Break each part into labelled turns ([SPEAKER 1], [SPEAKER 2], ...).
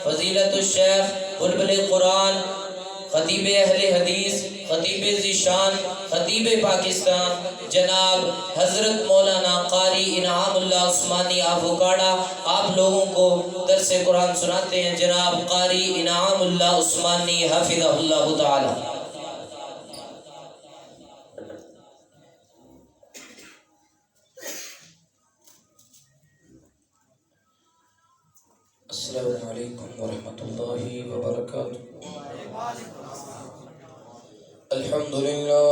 [SPEAKER 1] فضیلت الشیخ بلبل قرآن، خطیب اہل حدیث، خطیب ذیشان، خطیب پاکستان جناب حضرت مولانا قاری انعام اللہ عثمانی آفوکاڑا آپ لوگوں کو درس قرآن سناتے ہیں۔ جناب قاری انعام اللہ عثمانی حفظہ اللہ تعالی۔ السلام علیکم ورحمۃ اللہ وبرکاتہ۔ الحمدللہ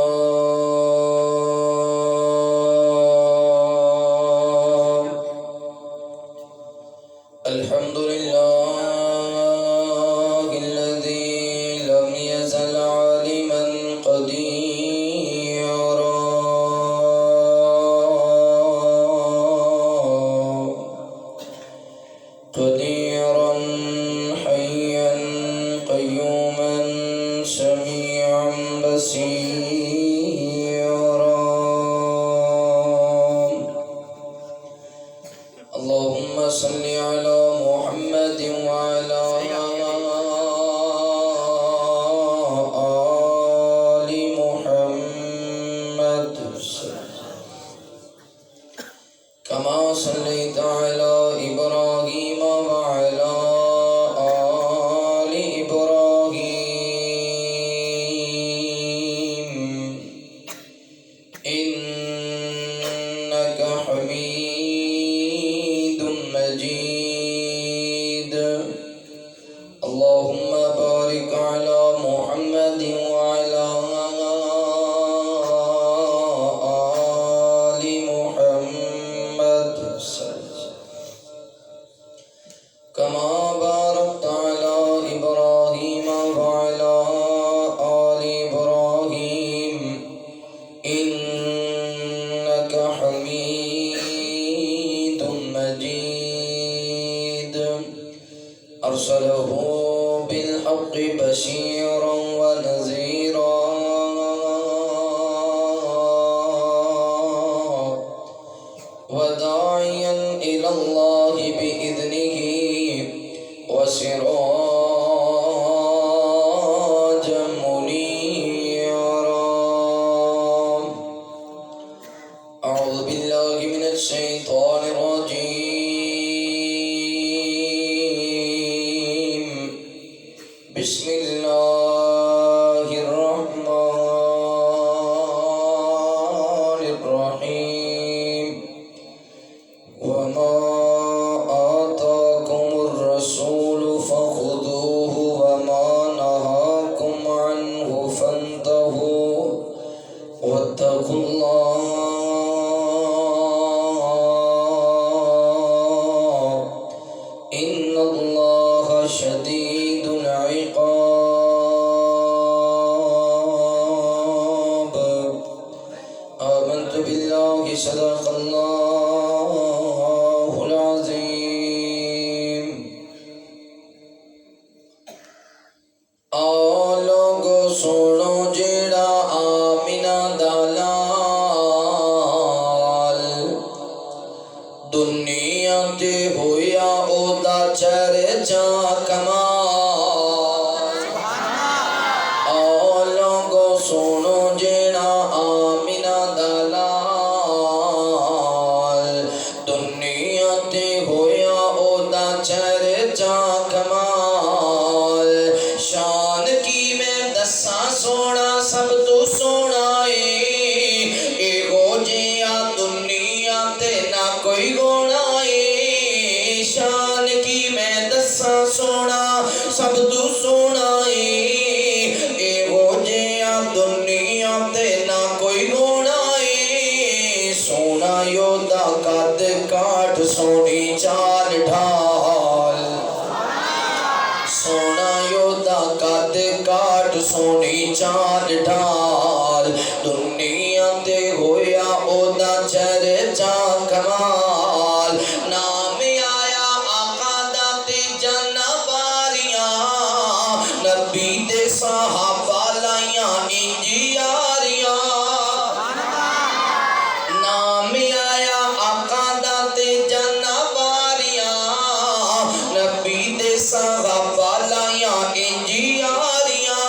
[SPEAKER 1] الحمدللہ الذی لم یزل عالما قدیرا قدیرا حیا قیوما سمیعا بصیرا اللهم صل على محمد وعلى آل محمد كما صليت على إبراهيم وعلى آل إبراهيم إنك حميد مجيد اللهم بارك على محمد وعلى آل محمد كما باركت على إبراهيم وعلى آل إبراهيم إنك حميد مجيد أرسله بالحق بشيرا ونذيرا وداعيا إلى الله بإذنه وسراجا منيرا أعوذ بالله من الشيطان الرجيم بسم الله الرحمن الرحيم وما آتاكم الرسول فخذوه وما نهاكم عنه فانتهوا واتقوا الله إن الله شديد العقاب آمنت بالله صدق الله العظيم آلوگو سنو جیڑا آمینہ دلال دنیا تے ہویا او دا چرچا کمال آلوگو سنو جیڑا آمینہ دلال دنیا تے ہویا او دا چرچا کمال شان کی میں دساں سونا سب تو سونا اے ہو جیا دنیا تے نہ کوئی گونا شان کی میں دساں سونا سب تو سونا اے ہو جیا دنیا تے نہ کوئی گونا سونا یودا قد کاٹ سونی چال ڈھال سونا یودا قد کاٹ سونی چال ڈھال دنیا تے ہویا او دا چرچا کمال نام آیا آقا دا تے جناب آریاں نبی دے صحابہ لائیاں انجیاریاں نام آیا آقا دا تے جناب آریاں نبی دے
[SPEAKER 2] ساغا بالایا انجی آریاں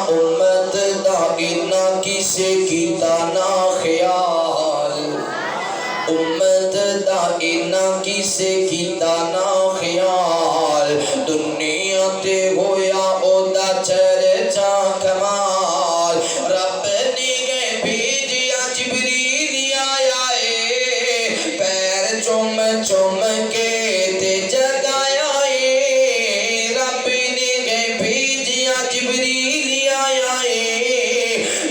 [SPEAKER 2] امت دا اینا کسے کیتا نا خیال امت دا اینا کسے کیتا نا خیال دنیا تے ہویا او دا چرچا کمال رب نے گئے بھیجیا جبریل آیا اے پیر چوم چوم کے تے جگایا اے رب نے گئے بھیجیا جبریل آیا اے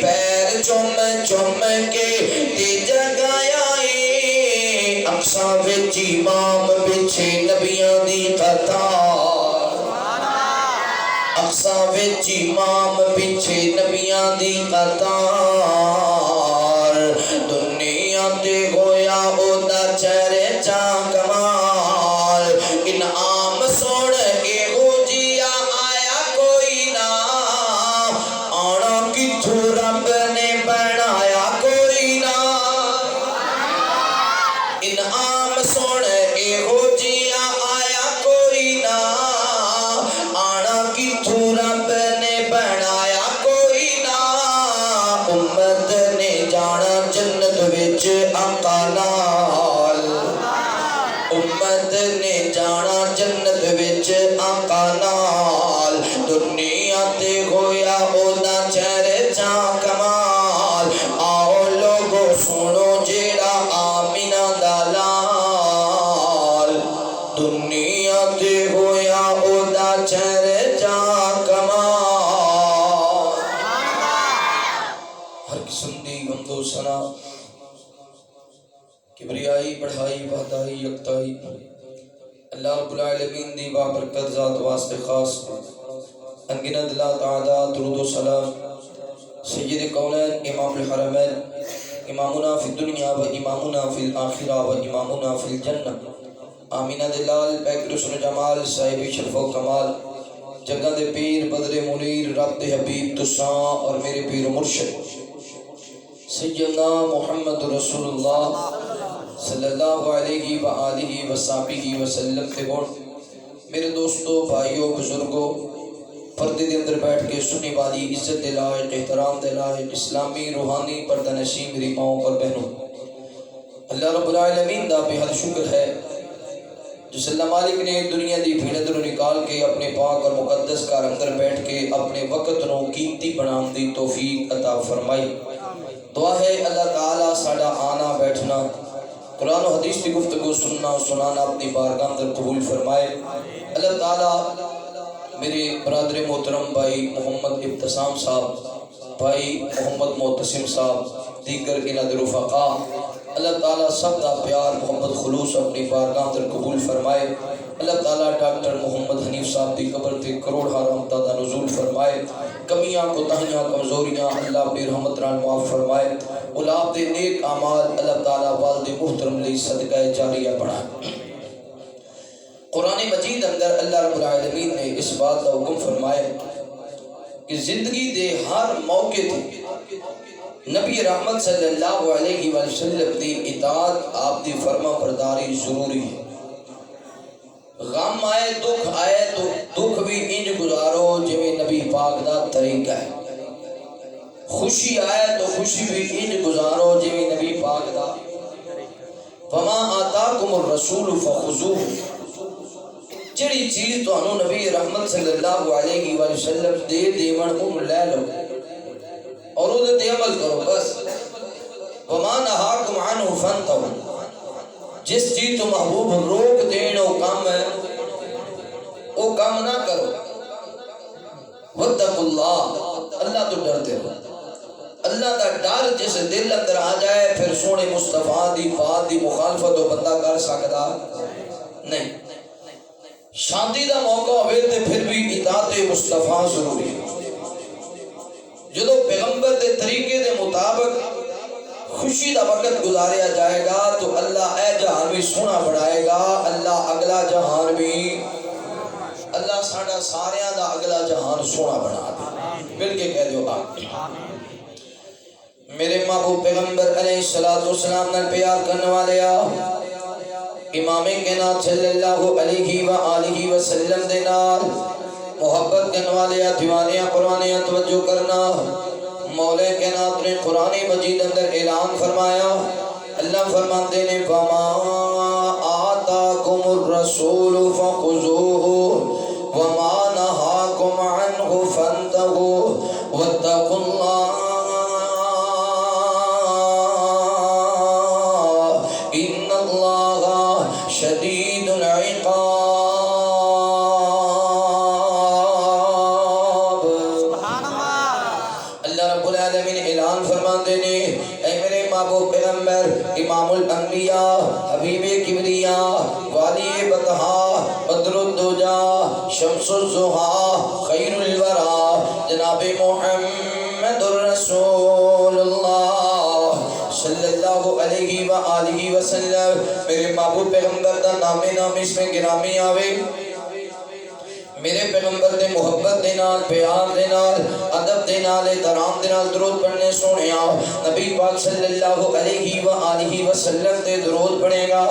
[SPEAKER 2] پیر چوم چوم کے تے جگایا اے اقصا وچ امام بچھے نبیاں دی قطار اقصا وچ امام بچھے نبیاں دی قطار دنیا تے ہویا او دا چرچا کمال انعام سن اے ہو جیا آیا کوئی نہ آنا کتھوں رب نے بنایا کوئی نہ انعام سن اے ہو جیا آیا کوئی نہ آنا کتھوں رب نے بنایا کوئی نہ امت نے جانا جنت وچ آقا نال امت نے جانا جنت وچ آقا نال دنیا تے ہویا او دا چرچا کمال آؤ لوگو سنو جیڑا آمینہ دا لال دنیا تے ہویا او دا چرچا کمال ہر قسم دی حمد و ثنا کبریائی بڑھائی وحدائی یکتائی اللہ رب العالمین دی بابرکت ذات واسطے خاص انگنت لا تعداد درود و سلام سید کونین امام الحرمین امامنا فی الدنیا و امامنا فی الآخرہ و امامنا فی الجنہ آمینہ دلال پیک رسول جمال صاحب شرف و کمال جگہ دے پیر بدر منیر رب دے حبیب تساں اور میرے پیر و مرشد سیدنا محمد رسول اللہ صلی اللہ علیہ وآلہ وصحبہ وسلم تے گوڑ میرے دوستو بھائیوں بزرگوں پردے دے اندر بیٹھ کے سنی والی عزت دے لائق احترام دے لائق اسلامی روحانی پردہ نشین میری ماؤں اور بہنوں اللہ رب العالمین دا بے حد شکر ہے جس اللہ مالک نے دنیا دی بھیڑ دروں نکال کے اپنے پاک اور مقدس کار اندر بیٹھ کے اپنے وقت نو قیمتی بنام دی توفیق عطا فرمائی دعا ہے اللہ تعالیٰ ساڑا آنا بیٹھنا قرآن و حدیث کی گفتگو سننا سنانا اپنی بارگاہ اندر قبول فرمائے اللہ تعالیٰ میرے برادر محترم بھائی محمد ابتسام صاحب بھائی محمد معتصم صاحب دیگر انہاں دے رفقا اللہ تعالیٰ سب دا پیار محمد خلوص اپنی بارگاہ اندر قبول فرمائے اللہ تعالیٰ ڈاکٹر محمد حنیف صاحب دی قبر تے کروڑ رحمتہ دا نزول فرمائے کمیاں کوتاہیاں کمزوریاں اللہ بے رحمت ران معاف فرمائے اولاد دے نیک اعمال اللہ تعالیٰ والد محترم لئی صدقہ جاریہ بڑھائے قرآن مجید اندر اللہ رب العالمین نے اس بات کا حکم فرمایا کہ زندگی دے ہر موقع تھی نبی رحمت صلی اللہ علیہ وسلم دی اطاعت آپ دی فرما برداری ضروری ہے غم آئے تو دکھ بھی انج گزارو جویں نبی پاک دا طریقہ ہے خوشی آئے تو خوشی بھی انج گزارو جویں نبی پاک دا وما آتاکم الرسول فخذوه جڑی چیز تو انہوں نبی رحمت صلی اللہ علیہ وسلم دے دیون ام لے لو اور وہ دے عمل کرو بس وما نہاکم عنہ فانتہوا جس چیز تو محبوب روک دین او کام ہے او کام نہ کرو واتقوا اللہ اللہ تو ڈرتے ہو اللہ دا ڈر جس دل اندر آ جائے پھر سونے مصطفیٰ دی بات دی مخالفت و بندہ کر سکتا نہیں شادی دا موقع ہوئے تے پھر بھی اطاعت مصطفیٰ ضروری ہے جدو پیغمبر دے طریقے دے مطابق خوشی دا وقت گزاریا جائے گا تو اللہ اے جہان بھی سونا بڑھائے گا اللہ اگلا جہان بھی اللہ ساڑا ساریاں دا اگلا جہان سونا بنا دے مل کے کہہ دیو آمین میرے محبوب پیغمبر علیہ السلام نے پیار کرنے والے امام کائنات صلی اللہ علیہ وآلہ وسلم دے نال محبت کرنے والے دیوانے قرآن توجہ کرنا. مولا کائنات نے قرآن مجید اندر اعلان فرمایا. اللہ فرماتے نے وما آتاکم الرسول فخذوه وما نهاکم عنه فانتهوا واتقوا اللہ ان اللہ شدید العقاب. اللہ رب العالمین اعلان فرماتے نے اے میرے محبوب پیغمبر امام الانبیاء حبیب کبریاء والی بطحا بدر الدجا شمس الضحا خیر الورا جناب محمد الرسول اللہ صلی اللہ علیہ وآلہ وسلم. میرے محبوب پیغمبر دا نام اس میں گرامی آوے. میرے پیغمبر دے محبت دے نال پیار دے نال ادب دے نال احترام دے نال درود پڑھنے سونیا نبی پاک صلی اللہ علیہ وآلہ وسلم تے درود پڑھے گا.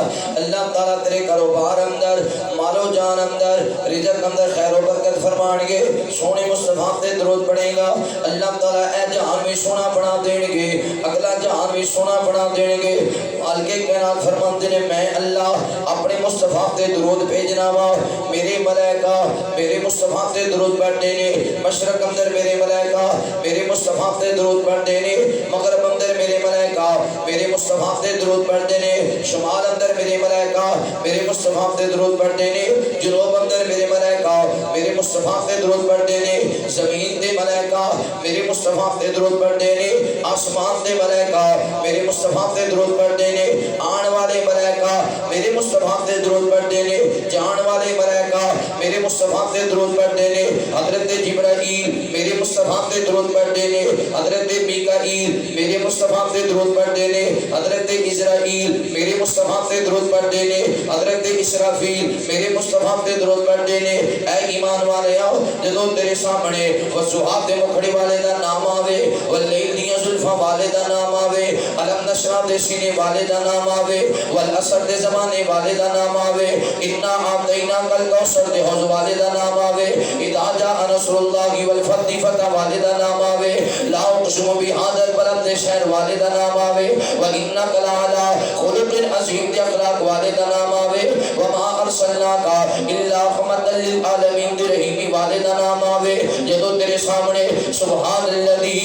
[SPEAKER 2] اللہ تعالیٰ تیرے کاروبار اندر مال و جان اندر رزق اندر خیر و برکت فرمان گے. سونے مصطفیٰ تے درود پڑھے گا. اللہ تعالیٰ اے جہان بھی سونا بنا دیں گے اگلا جہان بھی سونا بنا دیں گے. مالک کائنات فرماتے نے میں اللہ اپنے مصطفیٰ تے درود بھیجنا وا. میرے ملائکہ میرے مصطفیٰ تے درود پڑھتے نے. مشرق اندر میرے ملائکہ میرے مصطفیٰ تے درود پڑھتے نے. مغرب اندر میرے ملائکہ میرے مصطفیٰ تے درود پڑھتے نے. شمال اندر میرے ملائکہ میرے مصطفیٰ تے درود پڑھتے نے. جنوب اندر میرے ملائکہ میرے مصطفیٰ تے درود پڑھتے نے. زمین تے ملائکہ میرے مصطفیٰ تے درود پڑھتے نے. آسمان تے ملائکہ میرے مصطفیٰ تے درود پڑھتے نے. آن والے ملائکہ میرے مصطفیٰ تے درود پڑھتے نے. جان والے ملائکہ میرے مصطفیٰ تے درود پڑھتے نے. حضرت جبرائیل میرے مصطفیٰ تے درود پڑھتے نے. حضرت میکائیل میرے مصطفیٰ تے درود پڑھتے نے. حضرت اسرائیل میرے مصطفیٰ تے درود پڑھتے نے. حضرت اسرافیل میرے مصطفیٰ تے درود پڑھتے نے. اے ایمان والے آؤ جدوں تیرے سامنے وضحا دے مکھڑی والے دا نام آوے واللیل دیاں زلفاں والے دا نام آوے علم نشرہ دے سینے والے دا نام آوے والعصر دے زمانے والے دا نام آوے انا آتینا کل کوثر دے حوض والے دا نام آوے اذا جاء نصر اللہ والفتح فتح والے دا نام آوے لا اقسم بهذا البلد شہر والے دا نام آوے وانک لعلی خلق عظیم دے اخلاق والے دا نام آوے وما ارسلناک الا رحمۃ للعالمین دے رحیم والے دا نام آوے. جدوں تیرے سامنے سبحان الذی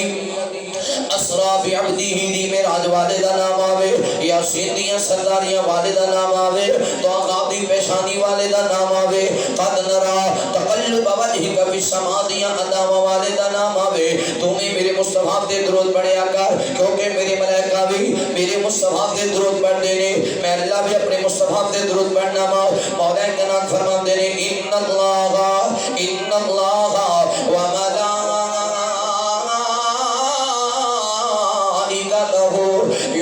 [SPEAKER 2] اسرا بعبدہ دی معراج والے دا نام آوے یاسین دیاں سرداریاں والے دا نام آوے توقع دی پیشانی والے دا نام آوے قد نرا تقلب وجہک فی السماء دیاں ادام والے دا نام آوے. تمہیں میرے مصطفیٰ تے درود پڑھیا کر کیونکہ میرے ملائکہ بھی میرے مصطفیٰ تے درود پڑھتے نے. میں اللہ بھی اپنے مصطفیٰ تے درود پڑھنا وا. مولا کائنات فرماتے نے ان اللہ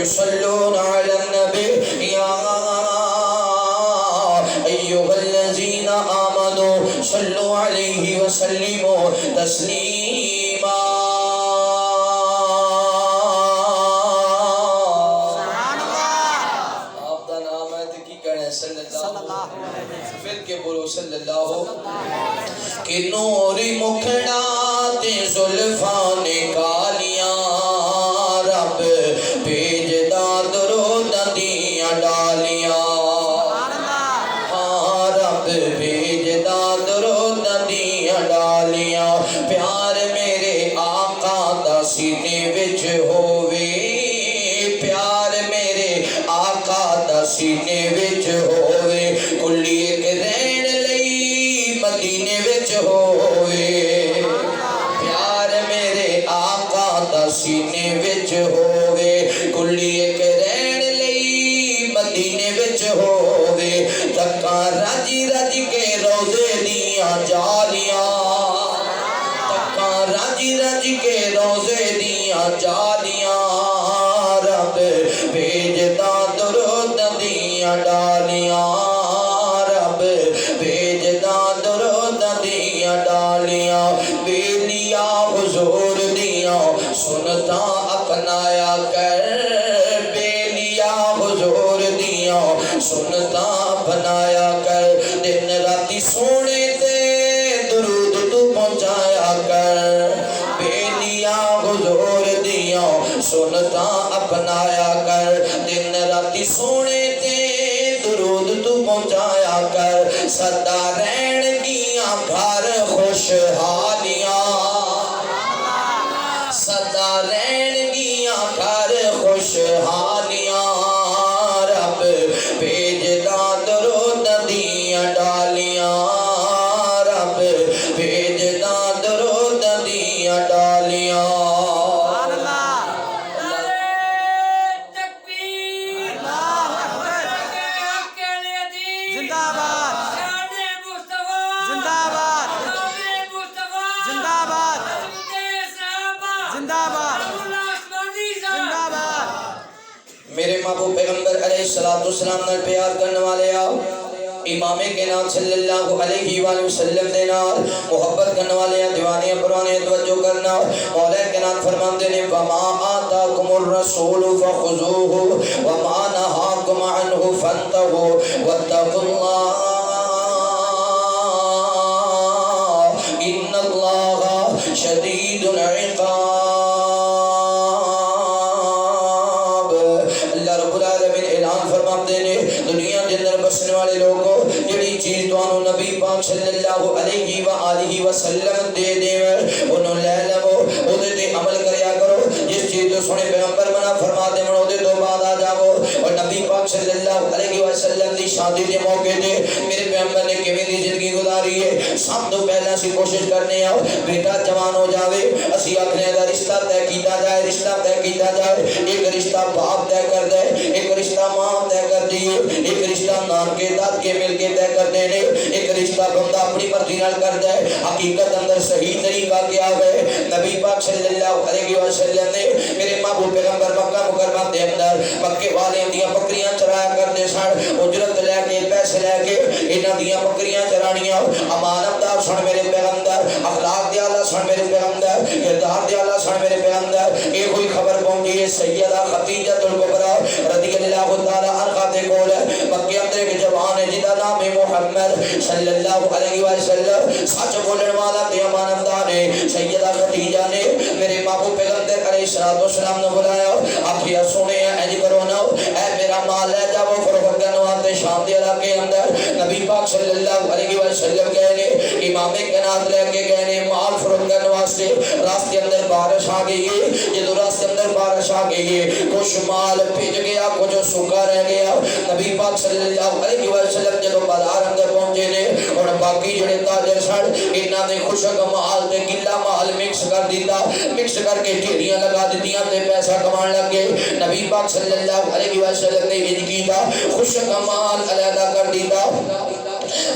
[SPEAKER 2] يصلون على النبي يا أيها الذين آمنوا صلوا عليه وسلموا تسليما. آپ دا نام ہے تو کی کہنے صلی اللہ پھر کے بولو صلی اللہ کہ نوری مکھڑا تے زلفان کالیاں رب بھیجدا درود دیاں ڈالیاں. ہاں رب بھیجدا درود دیاں ڈالیاں. پیار میرے آقا دا سینے وچ ہووے پیار میرے آقا دا سینے وچ ہووے کلی ایک رہن لئی مدینے وچ ہووے. پیار میرے آقا دا سینے وچ ہووے کلی ایک رہن لئی مدینے وچ ہووے. تکاں رج رج کے روزے دیاں جالیاں تکاں رج رج کے روزے دیاں جالیاں رب بھیجدا درود دیاں ڈالیاں رب بھیجدا درود دیاں ڈالیاں. بیلیاں حضور دیاں سنتا اپنایا کر بیلیاں حضور دیاں سنتا سنتا اپنایا کر دن راتی سونے تے درود تو پہنچایا کر سدا رہن گیاں گھر خوشحالیاں سدا رہن گیاں گھر خوشحالیاں رب بھیجدا درود دیاں ڈالیاں رب بھیجدا درود دیاں ڈالیاں میرے محبوب پیغمبر علیہ السلام نے پیار کرنے والے آؤ امام کائنات صلی اللہ علیہ وآلہ وسلم دے نال محبت کرنے والے دیوانے پرانے توجہ کرنا مولا کائنات فرماندے نے وما آتاکم الرسول فخذوه وما نهاکم عنه فانتهوا واتقوا الله ان اللہ شدید العقاب اللہ رب العالمین اعلان فرماتے نے دنیا کے اندر بسنے والے لوگوں جڑی چیز توانو نبی پاک صلی اللہ علیہ وآلہ وسلم دے دے انہوں لے لو اودے تے عمل کریا کرو جس چیز تو سنے پیغمبر منع فرما دے منو دے تو بعد آ جاؤ اور نبی پاک صلی اللہ علیہ وسلم دی شادی دے موقع تے میرے پیغمبر نے کیویں دی زندگی گزاری ہے سب تو پہلا سی کوشش کرنے آؤ بیٹا جوان ہو جاوے اسی آخنے دا رشتہ طے کیتا جائے رشتہ طے کیتا جائے ایک رشتہ باپ طے کر دے ایک رشتہ ماں طے کر دیے ایک رشتہ نانکے داد کے مل کے طے کر دینے ایک رشتہ بندہ اپنی مرضی نال کر دے حقیقت اندر صحیح طریقہ کیا ہے نبی پاک صلی اللہ علیہ وسلم نے میرے محبوب پیغمبر مکہ مکرمہ دے اندر مکے والے دیاں بکریاں چرایا کرتے سن اجرت لے کے پیسے لے کے انہاں دیاں بکریاں چرانیاں امانت دار سن میرے پیغمبر اخلاق دے اعلی سن میرے پیغمبر کردار دے اعلی سن میرے پیغمبر یہ کوئی خبر پہنچی ہے سیدہ خدیجہ الکبریٰ رضی اللہ تعالی عنہا دے کول مکے اندر ایک جوان ہے جدا نام ہے محمد صلی اللہ علیہ وسلم سچ بولن والا تے امانت دار ہے سیدہ خدیجہ نے میرے محبوب پیغمبر علیہ السلام نے بلایا آخیا سونے اج کرو نا اے میرا مال لے جاؤ فروخت کرنے واسطے شام دے علاقے اندر نبی پاک صلی اللہ علیہ وسلم گئے نے امام کائنات لے کے گئے نے مال فروخت کرنے واسطے راستے اندر بارش آ گئی ہے جدو راستے اندر بارش آ گئی ہے کچھ مال بھیج گیا کچھ سوکھا رہ گیا نبی پاک صلی اللہ علیہ وسلم جدو بازار اندر پہنچے نے اور باقی جڑے تاجر سن انہاں نے خشک مال تے گلا مال مکس کر دیتا مکس کر کے ڈھیریاں لگا دیتیاں تے پیسہ کمان لگ گئے نبی پاک صلی اللہ علیہ وسلم نے یہ کیتا خشک مال علیحدہ کر دیتا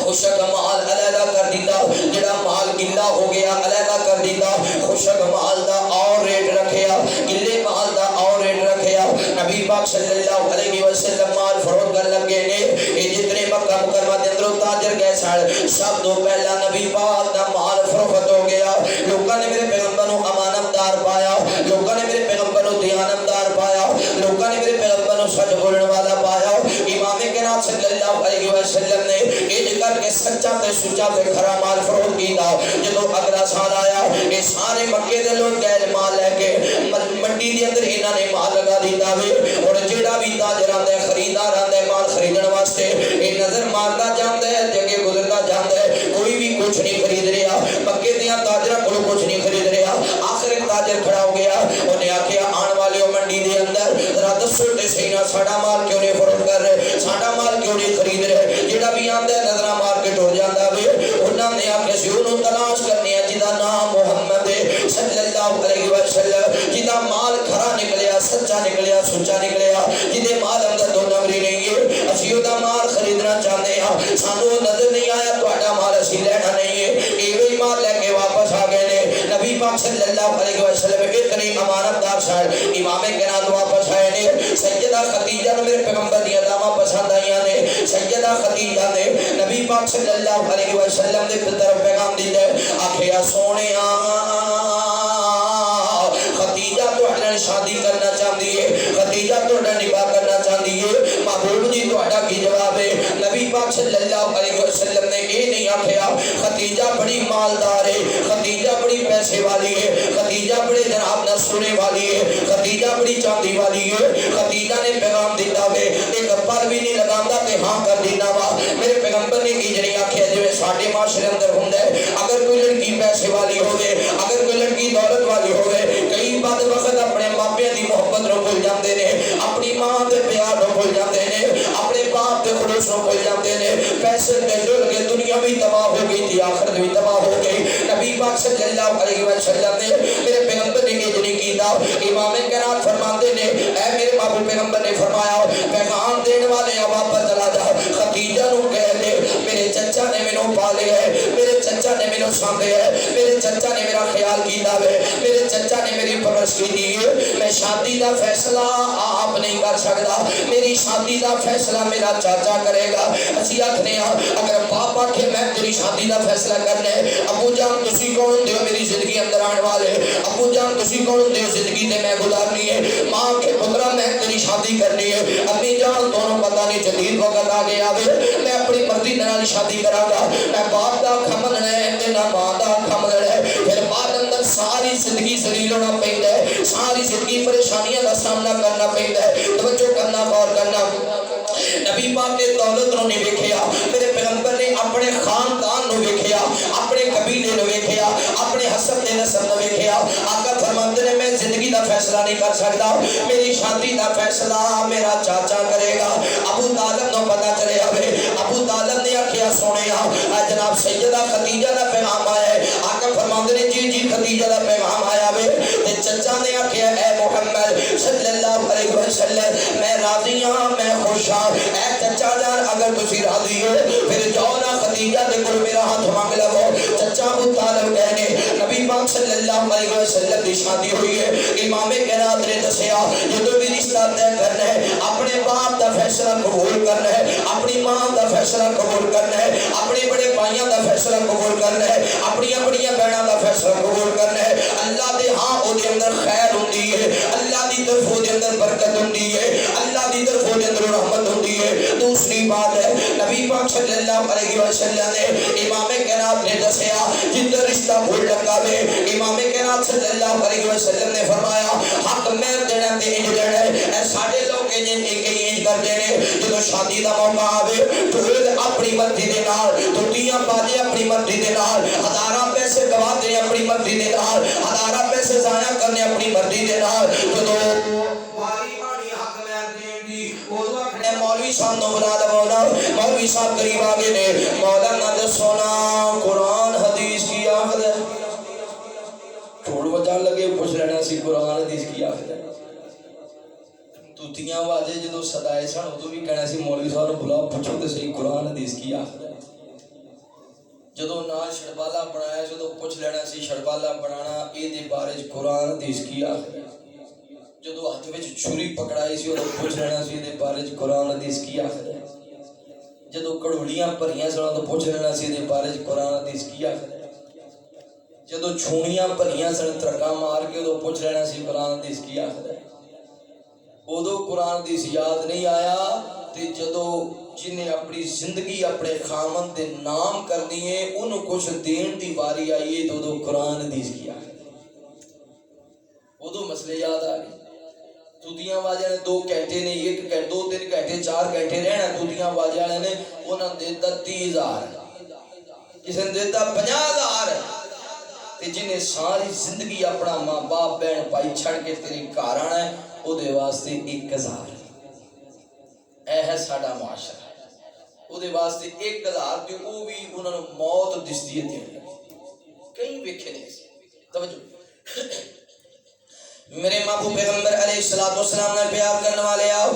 [SPEAKER 2] خشک مال علیحدہ کر دیتا جڑا مال گلا ہو گیا علیحدہ کر دیتا خشک مال دا اور ریٹ رکھیا گلے مال دا اور ریٹ رکھیا نبی پاک صلی اللہ علیہ وسلم مال فروخت کر لگے نے یہ جتنے مکہ مکرمہ دے اندر تاجر گئے سن سب تو پہلا نبی پاک دا مال فروخت ہو گیا لوگوں نے میرے پیغمبر نو امانت دار پایا لوگوں نے میرے پیغمبر نو دیانت دار پایا لوگوں نے میرے پیغمبر نو سچ بولن والا پایا امام کائنات صلی اللہ علیہ وسلم نے یہ کر کے سچا تے سچا تے کھرا مال فروخت کیتا جدو اگلا سال آیا یہ سارے مکے دے لوگ گئے مال لے کے منڈی دے اندر انہاں نے مال لگا دیتا وے اور جیڑا بھی تاجر آندا ہے خریدار آندا ہے مال خریدن واسطے یہ نظر ماردا جاندا ہے جگہ گزردا جاندا ہے کوئی بھی کچھ نہیں خرید رہا مکے دیاں تاجراں کول کچھ نہیں خرید رہا آخر ایک تاجر کھڑا ہو گیا انہیں آکھیا آن والے منڈی دے اندر ذرا دسو تے صحیح نہ ساڈا مال کیوں نہیں فروخت کر رہے ساڈا مال کیوں نہیں خرید رہے جیڑا بھی آندا ہے نظر مار کے ٹر جاندا وے انہاں نے آکھیا سی اونوں تلاش کرنے جدا نام محمد صلی اللہ علیہ وسلم جدا مال کھرا نکلیا سچا نکلیا سچا نکلیا جدے مال اندر دو نمبری نہیں ہے اسی دا مال خریدنا چاہتے ہیں سانو نظر نہیں آیا تہاڈا مال اسی لینا نہیں ہے ایویں مال لے کے واپس آ گئے نے نبی پاک صلی اللہ علیہ وسلم اتنی امانت دار سن امام کائنات واپس آئے نے سیدہ خدیجہ نے میرے پیغمبر دی اداواں پسند آئیاں نے سیدہ خدیجہ نے نبی پاک صلی اللہ علیہ وسلم دے طرف پیغام دیتا ہے آکھیا سونےاں خدیجہ تہاڈے نال شادی کرنا چاہتی ہے خدیجہ تہاڈا نکاح کرنا چاہتی ہے محبوب جی تہاڈا کی جواب ہے نبی پاک صلی اللہ علیہ وسلم نے یہ نہیں آکھیا خدیجہ خدیجہ بڑی مالدار ہے، خدیجہ بڑی پیسے والی ہے، خدیجہ بڑے جناب نہ سونے والی ہے، خدیجہ بڑی چاندی والی ہے۔ خدیجہ نے پیغام دیتا ہوئے ایک پل بھی نہیں لگاتا کہ ہاں کر دینا وا۔ میرے پیغمبر نے کی جنی آکھیا جویں ساڈے معاشرے اندر ہوندا ہے، اگر کوئی لڑکی پیسے والی ہوے، اگر کوئی لڑکی دولت والی ہوے، کئی بد وقت اپنے ماپیاں دی محبت نو بھول جاندے نے، اپنی ماں دے پیار نو بھول جاندے نے، اپنے باپ دے خلوص نو بھول جاندے نے، پیسے تے ڈل کے دنیا بھی تباہ ہو گئی تھی، آخرت بھی تباہ ہو گئی۔ نبی پاک صلی اللہ علیہ وسلم نے میرے پیغمبر نے یہ جنی کیتا، امام کائنات فرماتے نے اے میرے محبوب پیغمبر نے فرمایا پیغام دینے والے واپس چلا جا، خدیجہ نو کہہ دے میرے چچا نے مینوں پالے ہے، میرے چچا نے مینوں سانبھے ہے، میرے چچا نے میرا خیال کیتا ہے، میرے چچا نے میری پرورش کی ہے، میں شادی دا فیصلہ آپ نہیں کر سکتا، میری شادی دا فیصلہ میرا چاچا کرے گا۔ اسی آکھنے اگر باپ آکھے میں تیری شادی دا فیصلہ کرنا ہے، ابو جان تسی کون دیو میری زندگی اندر آنے والے، ابو جان تسی کون دیو زندگی تے میں گزارنی ہے، ماں کے پترا میں تیری شادی کرنی ہے، امی جان دونوں پتہ نہیں جدید وقت آ گیا میں اپنی مرضی نال شادی کراں گا، میں باپ دا کھملنا ہے تے نہ ماں دا کھملنا ہے، پھر بعد اندر ساری زندگی ذلیل ہونا پیندا ہے، ساری زندگی پریشانیاں دا سامنا کرنا پیندا ہے۔ توجہ کرنا، غور کرنا، نبی پاک نے دولت نو نہیں ویکھیا، میرے پیغمبر نے اپنے خاندان نو ویکھیا، اپنے قبیلے نو ویکھیا، اپنے حسب تے نسب نو ویکھیا۔ آقا فرماتے نے میں زندگی دا فیصلہ نہیں کر سکتا، میری شادی دا فیصلہ میرا چاچا کرے گا۔ ابو طالب نو پتہ چلے ہوئے، ابو طالب نے آکھیا سونیا جناب سیدہ خدیجہ دا پیغام آیا ہے۔ آقا فرماتے نے جی جی خدیجہ دا پیغام آیا ہے، تے چچا نے آکھیا اے محمد صلی اللہ علیہ وسلم میں راضی ہاں، میں خوش ہاں، اے چچا جان اگر تسی راضی ہو پھر جاؤ نا خدیجہ دے کول میرا ہاتھ مانگ لو۔ چچا ابو طالب کہنے نبی پاک صلی اللہ علیہ وسلم دی شادی ہوئی ہے، امام کائنات نے دسیا جدوں بھی رشتہ طے کرنا ہے اپنے باپ دا فیصلہ قبول کرنا ہے، اپنی ماں دا فیصلہ قبول کرنا ہے، اپنے بڑے بھائیاں دا فیصلہ قبول کرنا ہے، اپنی بڑیاں بہناں دا فیصلہ قبول کرنا ہے۔ اللہ دے ہاں او دے اندر خیر ہوندی ہے، اللہ دی طرف او دے اندر برکت ہوندی ہے، اللہ دی طرف او دے اندر رحمت ہوندی ہے۔ دوسری بات ہے نبی پاک صلی اللہ علیہ وسلم نے امام کائنات نے دسیا جدھر رشتہ بھول لگا وے، امام کائنات صلی اللہ علیہ وسلم نے فرمایا حق میں دینا تے انج دینا ہے۔ اے ساڈے لوگ انج کر دینے جدوں شادی دا موقع آوے ڈھول اپنی مرضی دے نال، ٹوٹیاں باجے اپنی مرضی دے نال، ہزاراں پیسے گوا دے اپنی مرضی دے نال، ہزاراں پیسے ضائع کرنے اپنی مرضی دے نال، جدوں باری باری حق میں دین دی اودوں اکھنے مولوی صاحب نو بلا لو، مولوی صاحب قریب آ گئے نے، مولانا دسو نا قرآن حدیث کی آخر ہے، ٹھوڑ بجان لگے پوچھ لینا سی قرآن حدیث کی آخر ہے، توتیاں واجے جدو صدائے سن ادو بھی کہنا سی مولوی صاحب نے بلاؤ پوچھو تے صحیح قرآن حدیث کی آخر ہے، جدو نال شڑبالا بنایا جدو پوچھ لینا سی شڑبالا بنانا اے دے بارے قرآن حدیث کی آخر ہے، جدو ہاتھ وچ چھری پکڑائی سی ادو پوچھ لینا سی دے بارے قرآن حدیث کی آخر ہے، جدو کڑولیاں بھریاں سن ادو پوچھ لینا سی دے بارے قرآن حدیث کی آخر ہے، جدو چھونیاں بھریاں سن ترکا مار کے ادو پوچھ لینا سی قرآن حدیث کی آخر ہے، ادو قرآن حدیث یاد نہیں آیا تے جدو جنہیں اپنی زندگی اپنے خامن دے نام کرنی ہے انہوں کچھ دین دی باری آئی ہے تو ادو قرآن حدیث کی آخر ادو مسئلے یاد آ گئے۔ توتیاں واجہ نے 2 گھنٹے نے 1 گھنٹے 2-3 گھنٹے 4 گھنٹے رہنا، توتیاں واجہ نے انہوں نے دیتا 30,000 کسی نے دیتا 50,000 تے جنہیں ساری زندگی اپنا ماں باپ بہن بھائی چھڑ کے تیری گھر آنا ہے او دے واسطے 1,000 اے ہے ساڈا معاشرہ، او دے واسطے 1,000 تے او بھی انہوں نے موت دستی ہے کہیں ویکھے نہیں سی۔ توجہ میرے محبوب پیغمبر علیہ السلام نے پیار کرنے والے آؤ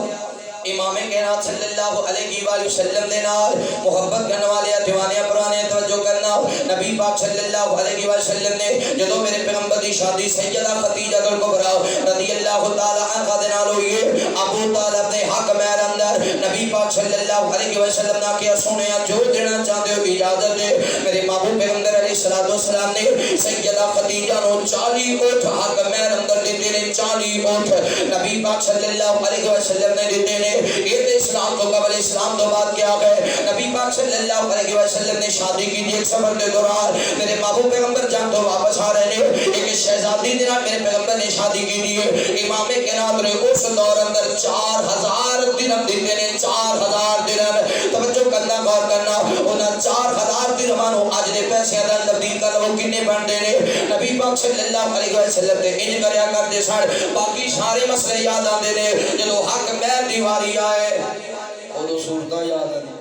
[SPEAKER 2] امام کائنات صلی اللہ علیہ وآلہ وسلم دے نال محبت کرنے والے دیوانے پرانے توجہ کرنا، نبی پاک صلی اللہ علیہ وسلم نے جدو میرے پیغمبر دی شادی سیدہ خدیجہ کبریٰ رضی اللہ تعالی عنہا دے نال ہوئی ہے، ابو طالب نے حق مہر اندر نبی پاک صلی اللہ علیہ وسلم نے کیا سنیا جو دینا چاہتے ہو اجازت دے، میرے محبوب پیغمبر علیہ السلام نے سیدہ خدیجہ نو 40 اونٹ حق مہر اندر دیتے نے، 40 اونٹ نبی پاک صلی اللہ علیہ وسلم نے دیتے نے، یہ تے اسلام تو قبل اسلام تو بعد کیا گئے نبی پاک صلی اللہ علیہ وسلم نے شادی کی تھی ایک سفر کے دوران میرے محبوب پیغمبر جان تو واپس آ رہے ہیں ایک شہزادی دن میرے پیغمبر نے شادی کی تھی امام کائنات نے اس دور اندر 4000 درہم دیتے نے 4000 درہم توجہ کرنا غور کرنا انہاں 4000 درہمانوں اج دے پیسے دا تبدیل کر وہ کنے بنتے نے نبی پاک صلی اللہ علیہ وسلم نے انج کریا کرتے سن باقی سارے مسئلے یاد آندے نے جدوں حق مہر دی واری آئے اودوں صورتاں یاد آندی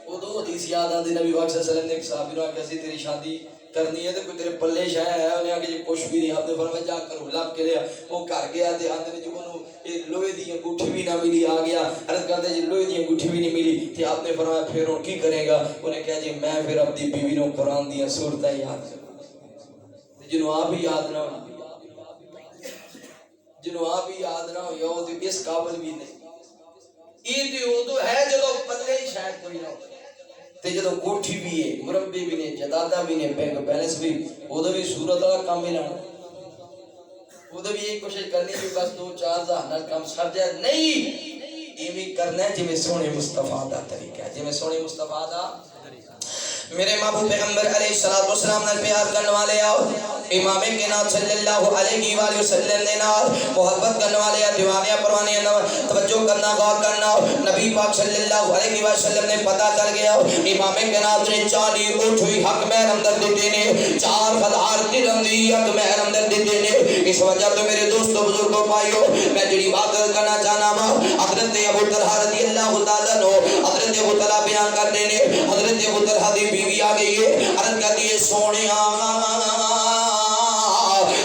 [SPEAKER 2] اودوں حدیث یاد آندی نبی پاک صلی اللہ علیہ وسلم نے ایک صحابی نوں کہا سی تیری شادی کرنی ہے تو کوئی تیرے پلے شے ہے انہیں آگے جی کچھ بھی نہیں آپ نے فرمایا جا کر لب کے لیا وہ گھر گیا تے آندے نے جو انہوں ایک لوہے دی انگوٹھی بھی نہ ملی آ گیا عرض کرتے جی لوہے دی انگوٹھی بھی نہیں ملی تے آپ نے فرمایا پھر ان کی کرے گا انہیں کہا جی میں پھر اپنی بیوی نوں قرآن دی سورتیں یاد کروں جنوں آپ ہی یاد نہ ہو جنوں آپ ہی یاد نہ ہو یا وہ اس قابل بھی نہیں یہ تے اودوں ہے جدوں پلے ہی شاید کوئی نہ ہو تے جدوں کوٹھی بھی ہے مربی بھی نے جدادہ بھی نے بینک بیلنس بھی اودوں بھی صورت والا کام ہی لانا اودوں بھی یہی کوشش کرنی کہ بس 2-4 ہزار نال کام سر جائے نہیں یہ بھی کرنا ہے جویں سونے مصطفیٰ دا طریقہ ہے جویں سونے مصطفیٰ دا میرے محبوب پیغمبر علیہ الصلوۃ والسلام نال پیار کرنے والے آؤ امام کائنات صلی اللہ علیہ وآلہ وسلم نے نال محبت کرنے والے دیوانے پروانے توجہ کرنا غور کرنا نبی پاک صلی اللہ علیہ وسلم نے پتہ چل گیا امام کائنات نے 40 اونٹ ہوئی حق مہر اندر دیتے نے 4000 درہم دی حق مہر اندر دیتے نے اس وجہ تو میرے دوستو بزرگوں بھائیو میں جڑی بات کرنا چاہنا وا حضرت ابو طلحہ رضی اللہ تعالی عنہ حضرت ابو طلحہ بیان کرتے نے حضرت ابو طلحہ دی بیوی آ گئی ہے عرض کرتی ہے سونیا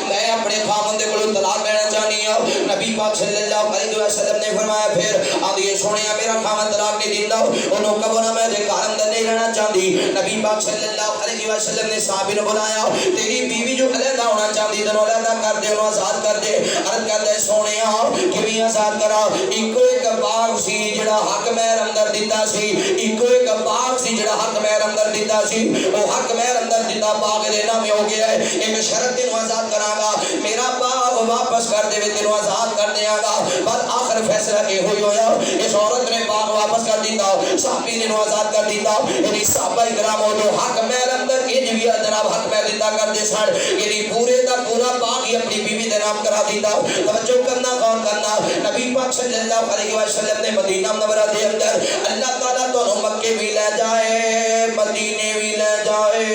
[SPEAKER 2] میں اپنے خاوند کو طلاق دینا چاہنی ہوں نبی پاک صلی اللہ علیہ وسلم نے فرمایا پھر آدھی سونیا میرا خاوند طلاق نہیں دیندا انہوں کبو نہ میں دے گھر اندر نہیں رہنا چاہتی نبی پاک صلی اللہ علیہ وسلم نے صحابی نے بلایا تیری بیوی جو علیحدہ ہونا چاہتی تینوں علیحدہ کر دے انہوں آزاد کر دے عرض کرتے سونیا کیویں آزاد کرا ایکو ایک باغ سی جڑا حق مہر اندر دیتا سی ایکو ایک باغ سی جڑا حق مہر اندر دیتا سی وہ حق مہر اندر دیتا باغ دے نام ہو گیا ہے ایک شرط تینوں آزاد کراں گا میرا باغ واپس کر دے تینوں آزاد کر دیاں گا بعد آخر فیصلہ یہ ہوئی ہویا اس عورت نے باغ واپس کر دیتا صحابی نے آزاد کر دیتا یعنی صحابہ کرام جو حق مہر اندر انج بھی جناب حق مہر دیتا کرتے سن یعنی پورے دا پورا باغ ہی اپنی بیوی دے نام کرا دیتا توجہ کرنا غور کرنا نبی پاک صلی اللہ علیہ وسلم نے مدینہ منورہ دے اندر اللہ تعالیٰ تو مکے بھی لے جائے مدینے بھی لے جائے